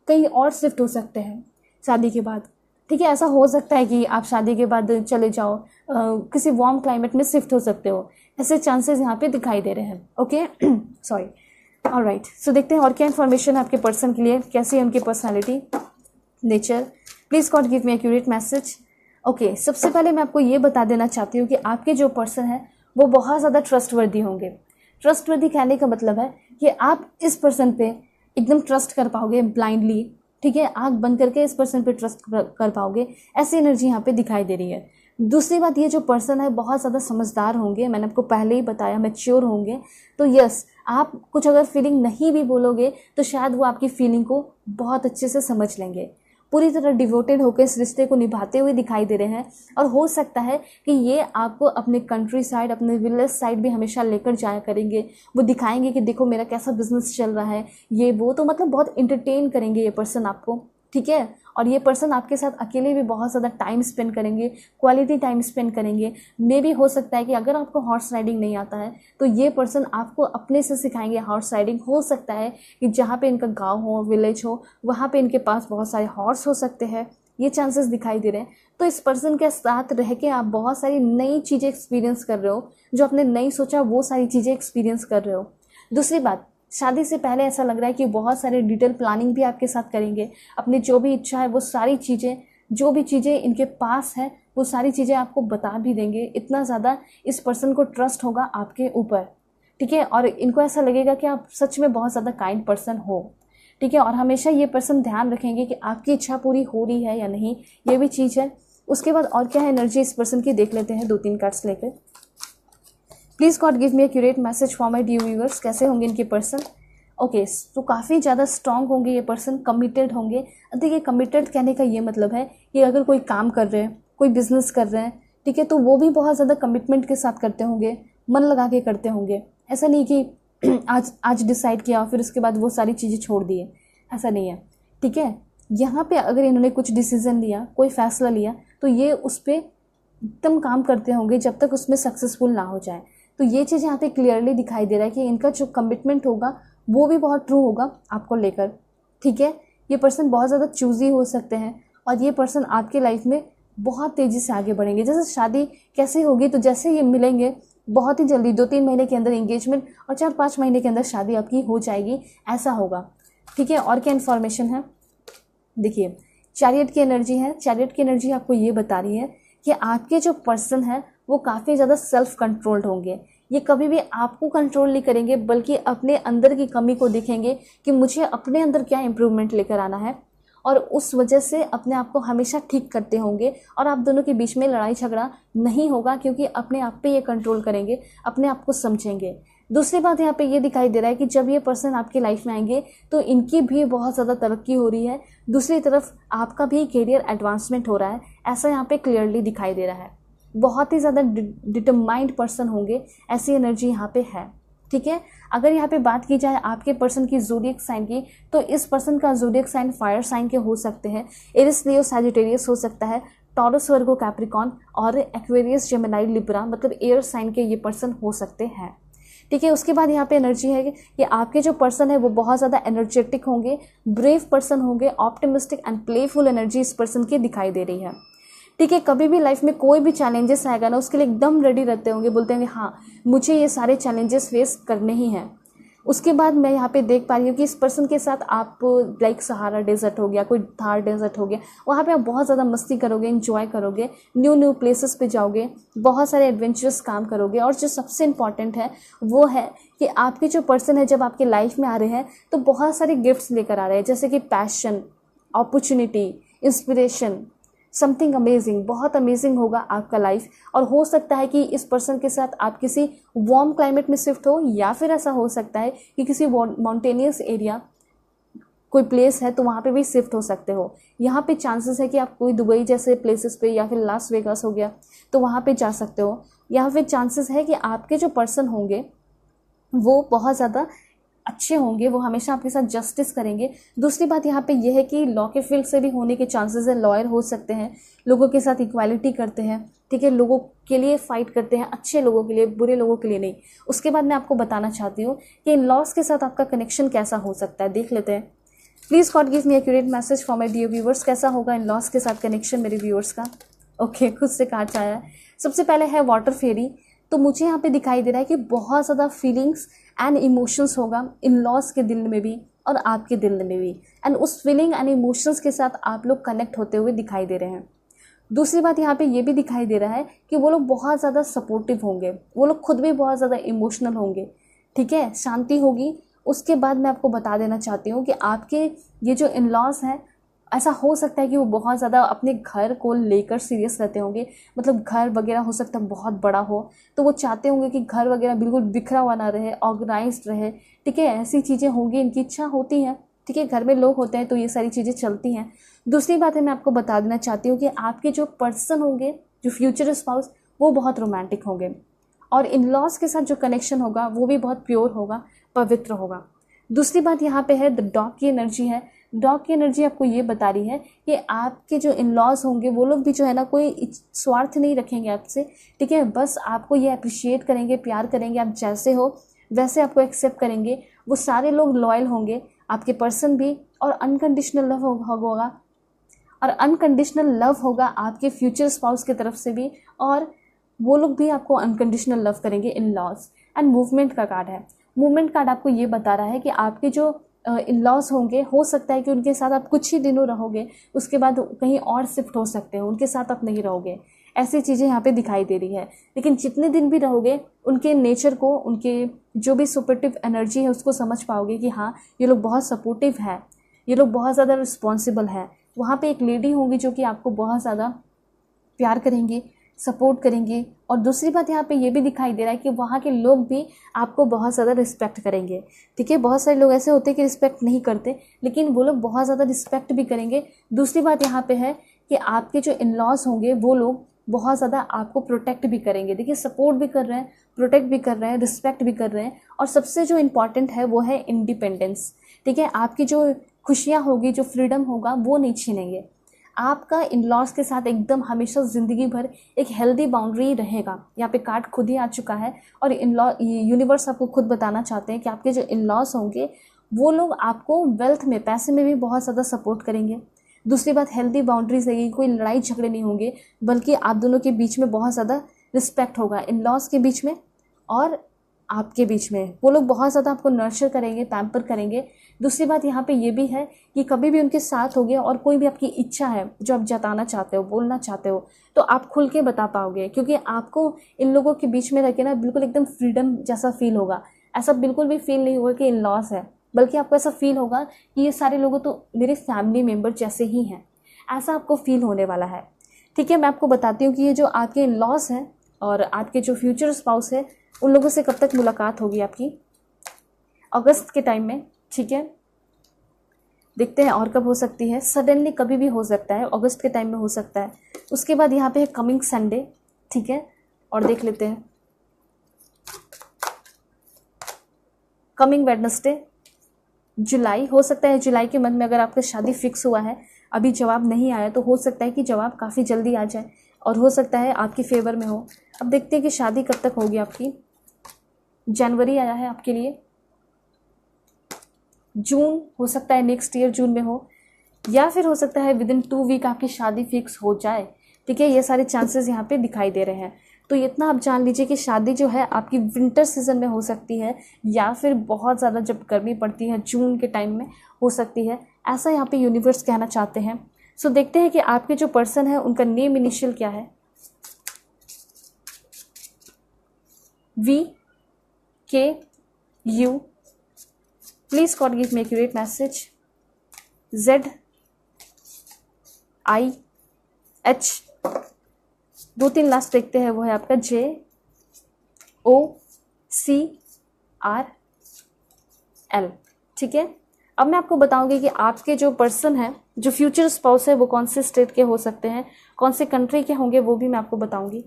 कहीं और शिफ्ट हो सकते हैं शादी के बाद। ठीक है, ऐसा हो सकता है कि आप शादी के बाद चले जाओ, किसी वार्म क्लाइमेट में शिफ्ट हो सकते हो। ऐसे चांसेस यहाँ पे दिखाई दे रहे हैं। Okay, sorry, alright. सो देखते हैं और क्या इन्फॉर्मेशन है आपके पर्सन के लिए, कैसी है उनकी personality, nature. Please God give me accurate message. Okay, सबसे पहले मैं आपको ये बता देना चाहती हूँ कि आपके जो पर्सन है वो बहुत ज़्यादा ट्रस्टवर्दी होंगे। ट्रस्टवर्दी कहने का मतलब है कि आप इस पर्सन पे एकदम ट्रस्ट कर पाओगे ब्लाइंडली। ठीक है, आँख बंद करके इस पर्सन पे ट्रस्ट कर पाओगे, ऐसी एनर्जी यहाँ पे दिखाई दे रही है। दूसरी बात, ये जो पर्सन है बहुत ज़्यादा समझदार होंगे, मैंने आपको पहले ही बताया, मैच्योर होंगे। तो यस, आप कुछ अगर फीलिंग नहीं भी बोलोगे तो शायद वो आपकी फीलिंग को बहुत अच्छे से समझ लेंगे। पूरी तरह डिवोटेड होकर इस रिश्ते को निभाते हुए दिखाई दे रहे हैं। और हो सकता है कि ये आपको अपने कंट्री साइड, अपने विलेज साइड भी हमेशा लेकर जाया करेंगे। वो दिखाएंगे कि देखो मेरा कैसा बिजनेस चल रहा है, ये वो, तो मतलब बहुत इंटरटेन करेंगे ये पर्सन आपको। ठीक है, और ये पर्सन आपके साथ अकेले भी बहुत ज़्यादा टाइम स्पेंड करेंगे, क्वालिटी टाइम स्पेंड करेंगे। मे भी हो सकता है कि अगर आपको हॉर्स राइडिंग नहीं आता है तो ये पर्सन आपको अपने से सिखाएंगे हॉर्स राइडिंग। हो सकता है कि जहाँ पे इनका गांव हो, विलेज हो, वहाँ पे इनके पास बहुत सारे हॉर्स हो सकते हैं। ये चांसेस दिखाई दे रहे हैं। तो इस पर्सन के साथ रह के आप बहुत सारी नई चीज़ें एक्सपीरियंस कर रहे हो, जो आपने नहीं सोचा वो सारी चीज़ें एक्सपीरियंस कर रहे हो। दूसरी बात, शादी से पहले ऐसा लग रहा है कि बहुत सारे डिटेल प्लानिंग भी आपके साथ करेंगे, अपनी जो भी इच्छा है वो सारी चीज़ें, जो भी चीज़ें इनके पास है वो सारी चीज़ें आपको बता भी देंगे। इतना ज़्यादा इस पर्सन को ट्रस्ट होगा आपके ऊपर, ठीक है। और इनको ऐसा लगेगा कि आप सच में बहुत ज़्यादा काइंड पर्सन हो, ठीक है। और हमेशा ये पर्सन ध्यान रखेंगे कि आपकी इच्छा पूरी हो रही है या नहीं, ये भी चीज़ है। उसके बाद और क्या है एनर्जी इस पर्सन की, देख लेते हैं 2-3 कार्ड्स लेकर। Please God give me accurate message for my dear viewers, कैसे होंगे इनके पर्सन। ओके, तो काफ़ी ज़्यादा स्ट्रांग होंगे ये पर्सन, कमिटेड होंगे। देखिए, कमिटेड कहने का ये मतलब है कि अगर कोई काम कर रहे हैं, कोई बिजनेस कर रहे हैं, ठीक है, तो वो भी बहुत ज़्यादा कमिटमेंट के साथ करते होंगे, मन लगा के करते होंगे। ऐसा नहीं कि आज डिसाइड किया फिर उसके बाद वो सारी चीज़ें छोड़ दिए, ऐसा नहीं है, ठीक है। यहाँ पे अगर इन्होंने कुछ डिसीजन लिया, कोई फैसला लिया, तो ये उस पर एकदम काम करते होंगे जब तक उसमें सक्सेसफुल ना हो जाए। तो ये चीज़ यहाँ पे क्लियरली दिखाई दे रहा है कि इनका जो कमिटमेंट होगा वो भी बहुत ट्रू होगा आपको लेकर, ठीक है। ये पर्सन बहुत ज़्यादा चूजी हो सकते हैं और ये पर्सन आपके लाइफ में बहुत तेज़ी से आगे बढ़ेंगे। जैसे शादी कैसे होगी, तो जैसे ये मिलेंगे बहुत ही जल्दी 2-3 महीने के अंदर एंगेजमेंट और 4-5 महीने के अंदर शादी आपकी हो जाएगी, ऐसा होगा, ठीक है। और क्या इन्फॉर्मेशन है, देखिए चैरियट की एनर्जी है। चैरियट की एनर्जी आपको ये बता रही है कि आपके जो पर्सन है वो काफ़ी ज़्यादा सेल्फ कंट्रोल्ड होंगे। ये कभी भी आपको कंट्रोल नहीं करेंगे, बल्कि अपने अंदर की कमी को देखेंगे कि मुझे अपने अंदर क्या इम्प्रूवमेंट लेकर आना है, और उस वजह से अपने आप को हमेशा ठीक करते होंगे। और आप दोनों के बीच में लड़ाई झगड़ा नहीं होगा, क्योंकि अपने आप पे ये कंट्रोल करेंगे, अपने आप को समझेंगे। दूसरी बात यहाँ पे ये दिखाई दे रहा है कि जब ये पर्सन आपकी लाइफ में आएंगे तो इनकी भी बहुत ज़्यादा तरक्की हो रही है, दूसरी तरफ आपका भी कैरियर एडवांसमेंट हो रहा है, ऐसा यहाँ पे क्लियरली दिखाई दे रहा है। बहुत ही ज़्यादा डिटरमाइंड पर्सन होंगे, ऐसी एनर्जी यहाँ पे है, ठीक है। अगर यहाँ पे बात की जाए आपके पर्सन की ज़ोडिएक साइन की, तो इस पर्सन का ज़ोडिएक साइन फायर साइन के हो सकते हैं। एरिस, लियो, सैजिटेरियस हो सकता है, टॉरस, वर्गो, कैप्रिकॉन और एक्वेरियस, जेमिनी, लिब्रा, मतलब एयर साइन के ये पर्सन हो सकते हैं, ठीक है। उसके बाद यहाँ पे एनर्जी है कि आपके जो पर्सन है वो बहुत ज़्यादा एनर्जेटिक होंगे, ब्रेव पर्सन होंगे, ऑप्टिमिस्टिक एंड प्लेफुल एनर्जी इस पर्सन की दिखाई दे रही है, ठीक है। कभी भी लाइफ में कोई भी चैलेंजेस आएगा ना, उसके लिए एकदम रेडी रहते होंगे, बोलते हैं हाँ मुझे ये सारे चैलेंजेस फेस करने ही हैं। उसके बाद मैं यहाँ पे देख पा रही हूँ कि इस पर्सन के साथ आप लाइक सहारा डेजर्ट हो गया, कोई थार डेजर्ट हो गया, वहाँ पे आप बहुत ज़्यादा मस्ती करोगे, एंजॉय करोगे, न्यू प्लेसेस पे जाओगे, बहुत सारे एडवेंचरस काम करोगे। और जो सबसे इम्पॉर्टेंट है वो है कि आपके जो पर्सन है जब आपके लाइफ में आ रहे हैं तो बहुत सारे गिफ्ट्स लेकर आ रहे हैं, जैसे कि passion, opportunity, inspiration, something amazing. बहुत अमेजिंग होगा आपका लाइफ। और हो सकता है कि इस पर्सन के साथ आप किसी वार्म क्लाइमेट में शिफ्ट हो, या फिर ऐसा हो सकता है कि किसी माउंटेनियस एरिया कोई प्लेस है तो वहाँ पे भी शिफ्ट हो सकते हो। यहाँ पे चांसेस है कि आप कोई दुबई जैसे प्लेसेस पे या फिर लास वेगास हो गया तो वहाँ पे जा सकते हो। यहाँ पे चांसेस है कि आपके जो पर्सन होंगे वो बहुत ज़्यादा अच्छे होंगे, वो हमेशा आपके साथ जस्टिस करेंगे। दूसरी बात यहाँ पे यह है कि लॉ के फील्ड से भी होने के चांसेस है, लॉयर हो सकते हैं, लोगों के साथ इक्वालिटी करते हैं, ठीक है, लोगों के लिए फाइट करते हैं, अच्छे लोगों के लिए, बुरे लोगों के लिए नहीं। उसके बाद मैं आपको बताना चाहती हूँ कि इन लॉस के साथ आपका कनेक्शन कैसा हो सकता है, देख लेते हैं। Please God give me accurate message for my dear viewers, कैसा होगा इन लॉस के साथ कनेक्शन मेरे व्यूवर्स का। ओके, खुद से कार्ड आया है। सबसे पहले है वाटर फेरी। तो मुझे यहाँ पे दिखाई दे रहा है कि बहुत ज़्यादा फीलिंग्स एंड इमोशंस होगा इन लॉस के दिल में भी और आपके दिल में भी, एंड उस फीलिंग एंड इमोशंस के साथ आप लोग कनेक्ट होते हुए दिखाई दे रहे हैं। दूसरी बात यहाँ पे ये भी दिखाई दे रहा है कि वो लोग बहुत ज़्यादा सपोर्टिव होंगे, वो लोग खुद भी बहुत ज़्यादा इमोशनल होंगे, ठीक है, शांति होगी। उसके बाद मैं आपको बता देना चाहती हूँ कि आपके ये जो इन लॉस हैं, ऐसा हो सकता है कि वो बहुत ज़्यादा अपने घर को लेकर सीरियस रहते होंगे, मतलब घर वगैरह हो सकता है बहुत बड़ा हो, तो वो चाहते होंगे कि घर वगैरह बिल्कुल बिखरा हुआ ना रहे, ऑर्गेनाइज्ड रहे, ठीक है, ऐसी चीज़ें होंगी, इनकी इच्छा होती है, ठीक है, घर में लोग होते हैं तो ये सारी चीज़ें चलती हैं। दूसरी बात है मैं आपको बता देना चाहती हूँ कि आपके जो पर्सन होंगे, जो फ्यूचर स्पाउस, वो बहुत रोमांटिक होंगे, और इन लॉस के साथ जो कनेक्शन होगा वो भी बहुत प्योर होगा, पवित्र होगा। दूसरी बात यहाँ पे है द डॉग की एनर्जी है। डॉग की एनर्जी आपको ये बता रही है कि आपके जो इन लॉज होंगे वो लोग भी जो है ना कोई स्वार्थ नहीं रखेंगे आपसे, ठीक है, बस आपको ये अप्रिशिएट करेंगे, प्यार करेंगे, आप जैसे हो वैसे आपको एक्सेप्ट करेंगे। वो सारे लोग लॉयल होंगे, आपके पर्सन भी, और अनकंडीशनल लव होगा, और अनकंडीशनल लव होगा आपके फ्यूचर स्पाउस की तरफ से भी, और वो लोग भी आपको अनकंडीशनल लव करेंगे इन लॉज। एंड मूवमेंट का कार्ड है। मूवमेंट कार्ड आपको ये बता रहा है कि आपके जो इन लॉज होंगे, हो सकता है कि उनके साथ आप कुछ ही दिनों रहोगे, उसके बाद कहीं और शिफ्ट हो सकते हो, उनके साथ आप नहीं रहोगे। ऐसी चीज़ें यहाँ पे दिखाई दे रही है। लेकिन जितने दिन भी रहोगे उनके नेचर को, उनके जो भी सपोर्टिव एनर्जी है उसको समझ पाओगे कि हाँ ये लोग बहुत सपोर्टिव है, ये लोग बहुत ज़्यादा रिस्पॉन्सिबल है। वहाँ पे एक लेडी होंगी जो कि आपको बहुत ज़्यादा प्यार करेंगी, सपोर्ट करेंगी। और दूसरी बात यहाँ पे ये भी दिखाई दे रहा है कि वहाँ के लोग भी आपको बहुत ज़्यादा रिस्पेक्ट करेंगे। ठीक है, बहुत सारे लोग ऐसे होते हैं कि रिस्पेक्ट नहीं करते, लेकिन वो लोग बहुत ज़्यादा रिस्पेक्ट भी करेंगे। दूसरी बात यहाँ पे है कि आपके जो इन लॉज होंगे वो लोग बहुत ज़्यादा आपको प्रोटेक्ट भी करेंगे। देखिए, सपोर्ट भी कर रहे हैं, प्रोटेक्ट भी कर रहे हैं, रिस्पेक्ट भी कर रहे हैं। और सबसे जो इम्पॉर्टेंट है वो है इंडिपेंडेंस। ठीक है, आपकी जो खुशियाँ होगी, जो फ्रीडम होगा वो नहीं छीनेंगे। आपका इन लॉज के साथ एकदम हमेशा ज़िंदगी भर एक हेल्दी बाउंड्री रहेगा। यहाँ पे कार्ड खुद ही आ चुका है और इन लॉ यूनिवर्स आपको खुद बताना चाहते हैं कि आपके जो इन लॉज होंगे वो लोग आपको वेल्थ में, पैसे में भी बहुत ज़्यादा सपोर्ट करेंगे। दूसरी बात, हेल्दी बाउंड्रीज रहेगी, कोई लड़ाई झगड़े नहीं होंगे, बल्कि आप दोनों के बीच में बहुत ज़्यादा रिस्पेक्ट होगा, इन लॉज के बीच में और आपके बीच में। वो लोग बहुत ज़्यादा आपको नर्चर करेंगे, पैम्पर करेंगे। दूसरी बात यहाँ पे ये भी है कि कभी भी उनके साथ होगे और कोई भी आपकी इच्छा है जो आप जताना चाहते हो, बोलना चाहते हो, तो आप खुल के बता पाओगे, क्योंकि आपको इन लोगों के बीच में रह के ना बिल्कुल एकदम फ्रीडम जैसा फील होगा। ऐसा बिल्कुल भी फील नहीं होगा कि इन लॉस है, बल्कि आपको ऐसा फील होगा कि ये सारे लोग तो मेरे फैमिली मेम्बर जैसे ही हैं, ऐसा आपको फील होने वाला है। ठीक है, मैं आपको बताती हूँ कि ये जो आपके इन लॉस हैं और आपके जो फ्यूचर स्पाउस है उन लोगों से कब तक मुलाकात होगी आपकी। अगस्त के टाइम में। ठीक है, देखते हैं और कब हो सकती है। सडनली कभी भी हो सकता है, अगस्त के टाइम में हो सकता है। उसके बाद यहाँ पे है कमिंग संडे। ठीक है, और देख लेते हैं कमिंग वेडनेसडे, जुलाई। हो सकता है जुलाई के मंथ में अगर आपका शादी फिक्स हुआ है, अभी जवाब नहीं आया, तो हो सकता है कि जवाब काफ़ी जल्दी आ जाए और हो सकता है आपकी फेवर में हो। अब देखते हैं कि शादी कब तक होगी आपकी। जनवरी आया है आपके लिए, जून हो सकता है नेक्स्ट ईयर जून में हो, या फिर हो सकता है विद इन 2 वीक आपकी शादी फिक्स हो जाए। ठीक है, ये सारे चांसेस यहाँ पे दिखाई दे रहे हैं। तो इतना आप जान लीजिए कि शादी जो है आपकी विंटर सीजन में हो सकती है, या फिर बहुत ज़्यादा जब गर्मी पड़ती है जून के टाइम में हो सकती है, ऐसा यहाँ पे यूनिवर्स कहना चाहते हैं। सो देखते हैं कि आपके जो पर्सन है उनका नेम इनिशियल क्या है। VKU। Please God give me accurate message. ZIH। 2-3 last देखते हैं, वो है आपका JOCRL। ठीक है, अब मैं आपको बताऊंगी कि आपके जो पर्सन है, जो फ्यूचर स्पाउस है, वो कौन से स्टेट के हो सकते हैं, कौन से कंट्री के होंगे, वो भी मैं आपको बताऊंगी।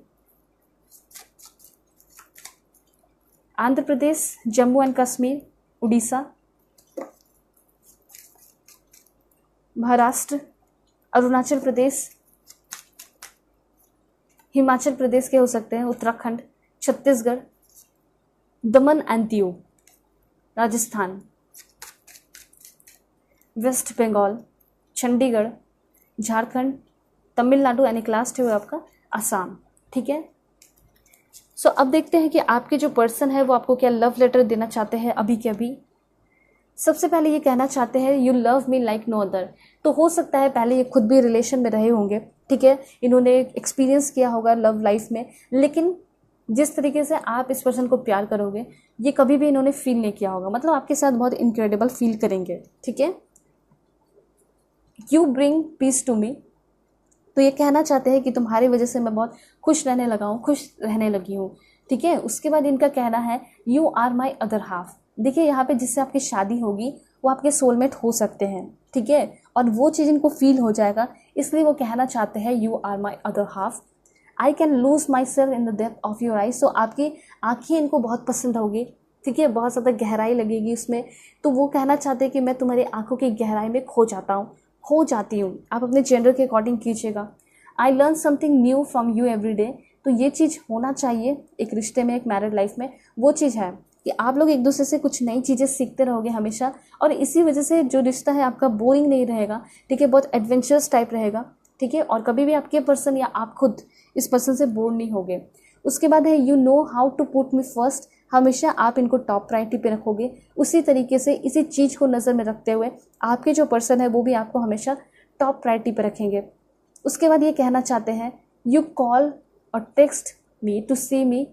आंध्र प्रदेश, जम्मू एंड कश्मीर, उड़ीसा, महाराष्ट्र, अरुणाचल प्रदेश, हिमाचल प्रदेश के हो सकते हैं, Uttarakhand, Chhattisgarh, Daman and Diu, Rajasthan, West Bengal, Chandigarh, Jharkhand, Tamil Nadu, and एक लास्ट है वो आपका असम। ठीक है, सो अब देखते हैं कि आपके जो पर्सन है वो आपको क्या लव लेटर देना चाहते हैं अभी के अभी। सबसे पहले ये कहना चाहते हैं you love me like no other. तो हो सकता है पहले ये खुद भी रिलेशन में रहे होंगे। ठीक है, इन्होंने एक्सपीरियंस किया होगा लव लाइफ में, लेकिन जिस तरीके से आप इस पर्सन को प्यार करोगे ये कभी भी इन्होंने फील नहीं किया होगा। मतलब आपके साथ बहुत इनक्रेडिबल फील करेंगे। ठीक है, you bring peace to me. तो ये कहना चाहते हैं कि तुम्हारी वजह से मैं बहुत खुश रहने लगा हूँ, खुश रहने लगी हूँ। ठीक है, उसके बाद इनका कहना है you are my other half. देखिए, यहाँ पे जिससे आपकी शादी होगी वो आपके सोलमेट हो सकते हैं। ठीक है, और वो चीज़ इनको फील हो जाएगा, इसलिए वो कहना चाहते हैं you are my other half. I can lose myself in the depth of your eyes. तो आपकी आँखें इनको बहुत पसंद होगी। ठीक है, बहुत ज़्यादा गहराई लगेगी उसमें। तो वो कहना चाहते हैं कि मैं तुम्हारी आंखों की गहराई में खो जाती हूँ। आप अपने जेंडर के अकॉर्डिंग कीजिएगा। I learn something new from you every day. तो ये चीज़ होना चाहिए एक रिश्ते में, एक मैरिड लाइफ में। वो चीज़ है कि आप लोग एक दूसरे से कुछ नई चीज़ें सीखते रहोगे हमेशा, और इसी वजह से जो रिश्ता है आपका बोरिंग नहीं रहेगा। ठीक है, बहुत एडवेंचरस टाइप रहेगा। ठीक है, और कभी भी आपके पर्सन या आप खुद इस पर्सन से बोर नहीं होगे। उसके बाद है you know how to put me first. हमेशा आप इनको टॉप प्रायोरिटी पे रखोगे। उसी तरीके से इसी चीज़ को नज़र में रखते हुए आपके जो पर्सन है वो भी आपको हमेशा टॉप प्रायोरिटी पे रखेंगे। उसके बाद ये कहना चाहते हैं, यू कॉल और text me to see me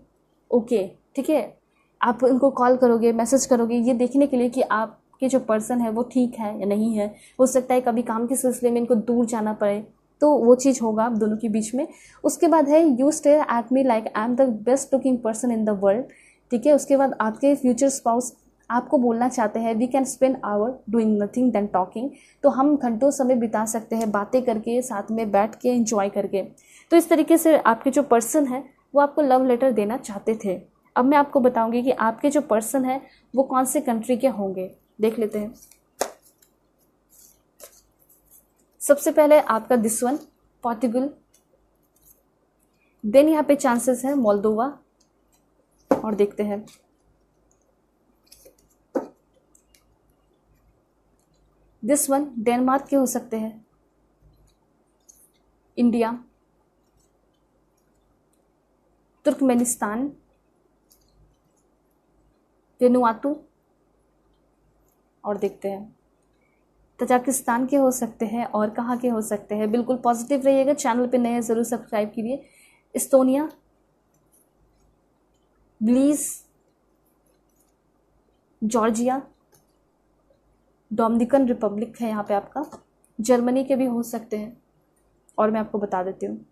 okay, ठीक है। आप उनको कॉल करोगे, मैसेज करोगे ये देखने के लिए कि आपके जो पर्सन है वो ठीक है या नहीं है। हो सकता है कभी काम के सिलसिले में इनको दूर जाना पड़े, तो वो चीज़ होगा आप दोनों के बीच में। उसके बाद है, you stare at me like I am the best looking person in the world, ठीक है। उसके बाद आपके फ्यूचर स्पाउस आपको बोलना चाहते हैं, we can spend hour doing nothing then talking, तो हम घंटों समय बिता सकते हैं बातें करके, साथ में बैठ के एंजॉय करके। तो इस तरीके से आपके जो पर्सन है वो आपको लव लेटर देना चाहते थे। अब मैं आपको बताऊंगी कि आपके जो पर्सन है वो कौन से कंट्री के होंगे, देख लेते हैं। सबसे पहले आपका दिस वन पोर्टुगल, देन यहाँ पे चांसेस है मोल्दोवा, और देखते हैं दिस वन डेनमार्क के हो सकते हैं, इंडिया, तुर्कमेनिस्तान, वेनुआतू, और देखते हैं तजाकिस्तान के हो सकते हैं, और कहाँ के हो सकते हैं। बिल्कुल पॉजिटिव रहिएगा, चैनल पे नए हैं ज़रूर सब्सक्राइब कीजिए। एस्टोनिया, ब्लीज, जॉर्जिया, डोमिनिकन रिपब्लिक है यहाँ पे आपका, जर्मनी के भी हो सकते हैं, और मैं आपको बता देती हूँ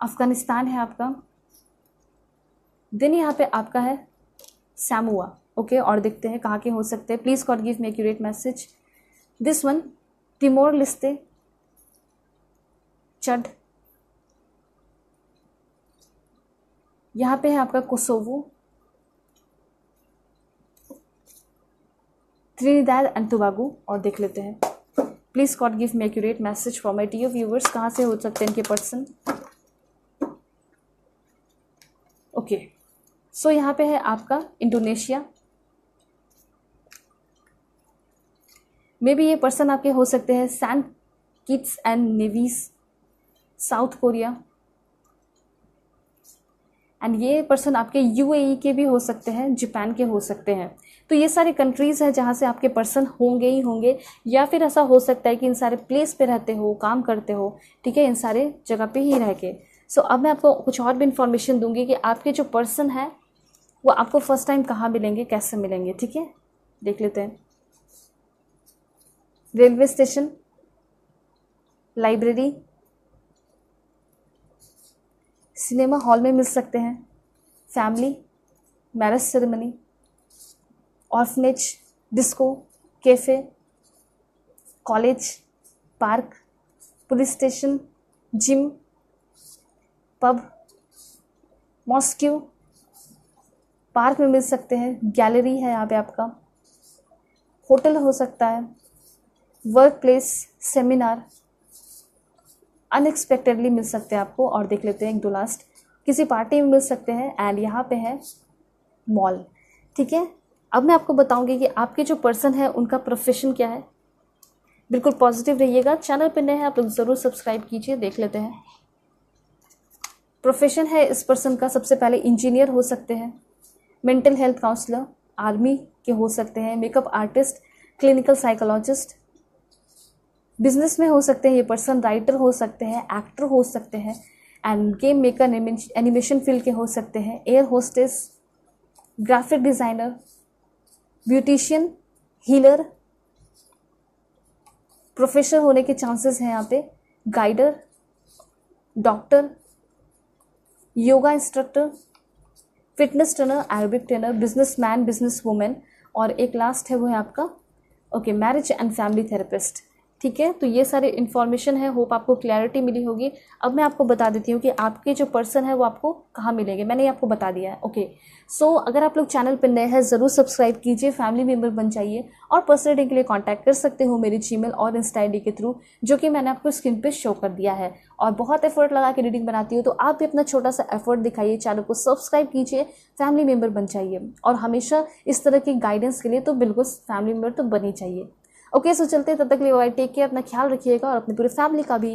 अफगानिस्तान है आपका, देन यहाँ पे आपका है सैमुआ, ओके। और देखते हैं कहाँ के हो सकते हैं। Please God give me accurate message. This one Timor Leste, Chad, यहाँ पे है आपका कोसोवो, त्रिनिदाद एंड टोबैगो, और देख लेते हैं। Please God give me accurate message for my dear viewers, कहाँ से हो सकते हैं इनके पर्सन। ओके, सो यहाँ पे है आपका इंडोनेशिया, मे बी ये पर्सन आपके हो सकते हैं Saint Kitts and Nevis, South Korea, and ये पर्सन आपके यूएई के भी हो सकते हैं, जापान के हो सकते हैं। तो ये सारे कंट्रीज़ हैं जहाँ से आपके पर्सन होंगे ही होंगे, या फिर ऐसा हो सकता है कि इन सारे प्लेस पे रहते हो, काम करते हो, ठीक है, इन सारे जगह पे ही रह के। सो अब मैं आपको कुछ और भी इन्फॉर्मेशन दूंगी कि आपके जो पर्सन है वो आपको फर्स्ट टाइम कहाँ मिलेंगे, कैसे मिलेंगे, ठीक है। देख लेते हैं। Railway station, library, cinema hall में मिल सकते हैं, family, marriage ceremony, orphanage, disco, cafe, college, park, police station, gym, pub, mosque, park में मिल सकते हैं, गैलरी है यहाँ पे आपका, होटल हो सकता है, वर्क प्लेस, सेमिनार, अनएक्सपेक्टेडली मिल सकते हैं आपको। और देख लेते हैं एक दो लास्ट, किसी पार्टी में मिल सकते हैं, एंड यहाँ पे है मॉल, ठीक है। अब मैं आपको बताऊंगी कि आपके जो पर्सन है उनका प्रोफेशन क्या है। बिल्कुल पॉजिटिव रहिएगा, चैनल पे नए हैं आप लोग ज़रूर सब्सक्राइब कीजिए। देख लेते हैं प्रोफेशन है इस पर्सन का, सबसे पहले इंजीनियर हो सकते हैं, मेंटल हेल्थ काउंसलर, आर्मी के हो सकते हैं, makeup artist, clinical psychologist, business में हो सकते हैं ये पर्सन, राइटर हो सकते हैं, एक्टर हो सकते हैं, and game maker, animation field के हो सकते हैं, air hostess, graphic designer, beautician, healer, professor होने के चांसेस हैं यहाँ पे, guider, doctor, yoga instructor, fitness trainer, aerobic trainer, businessman, business women, और एक लास्ट है वो है आपका okay marriage and family therapist, ठीक है। तो ये सारे इन्फॉर्मेशन है, होप आपको क्लैरिटी मिली होगी। अब मैं आपको बता देती हूँ कि आपके जो पर्सन है वो आपको कहाँ मिलेंगे, मैंने आपको बता दिया है, ओके। सो अगर आप लोग चैनल पर नए हैं ज़रूर सब्सक्राइब कीजिए, फैमिली मेम्बर बन जाइए, और पर्सनल रीडिंग के लिए कॉन्टैक्ट कर सकते हो मेरी जीमेल और इंस्टा आईडी के थ्रू, जो कि मैंने आपको स्क्रीन पे शो कर दिया है। और बहुत एफर्ट लगा के रीडिंग बनाती हूँ, तो आप भी अपना छोटा सा एफर्ट दिखाइए, चैनल को सब्सक्राइब कीजिए, फैमिली मेम्बर बन जाइए, और हमेशा इस तरह की गाइडेंस के लिए तो बिल्कुल फैमिली मेम्बर तो बनी चाहिए। ओके, सो चलते हैं, तब तक के लिए बाय, टेक केयर, अपना ख्याल रखिएगा और अपनी पूरी फैमिली का भी।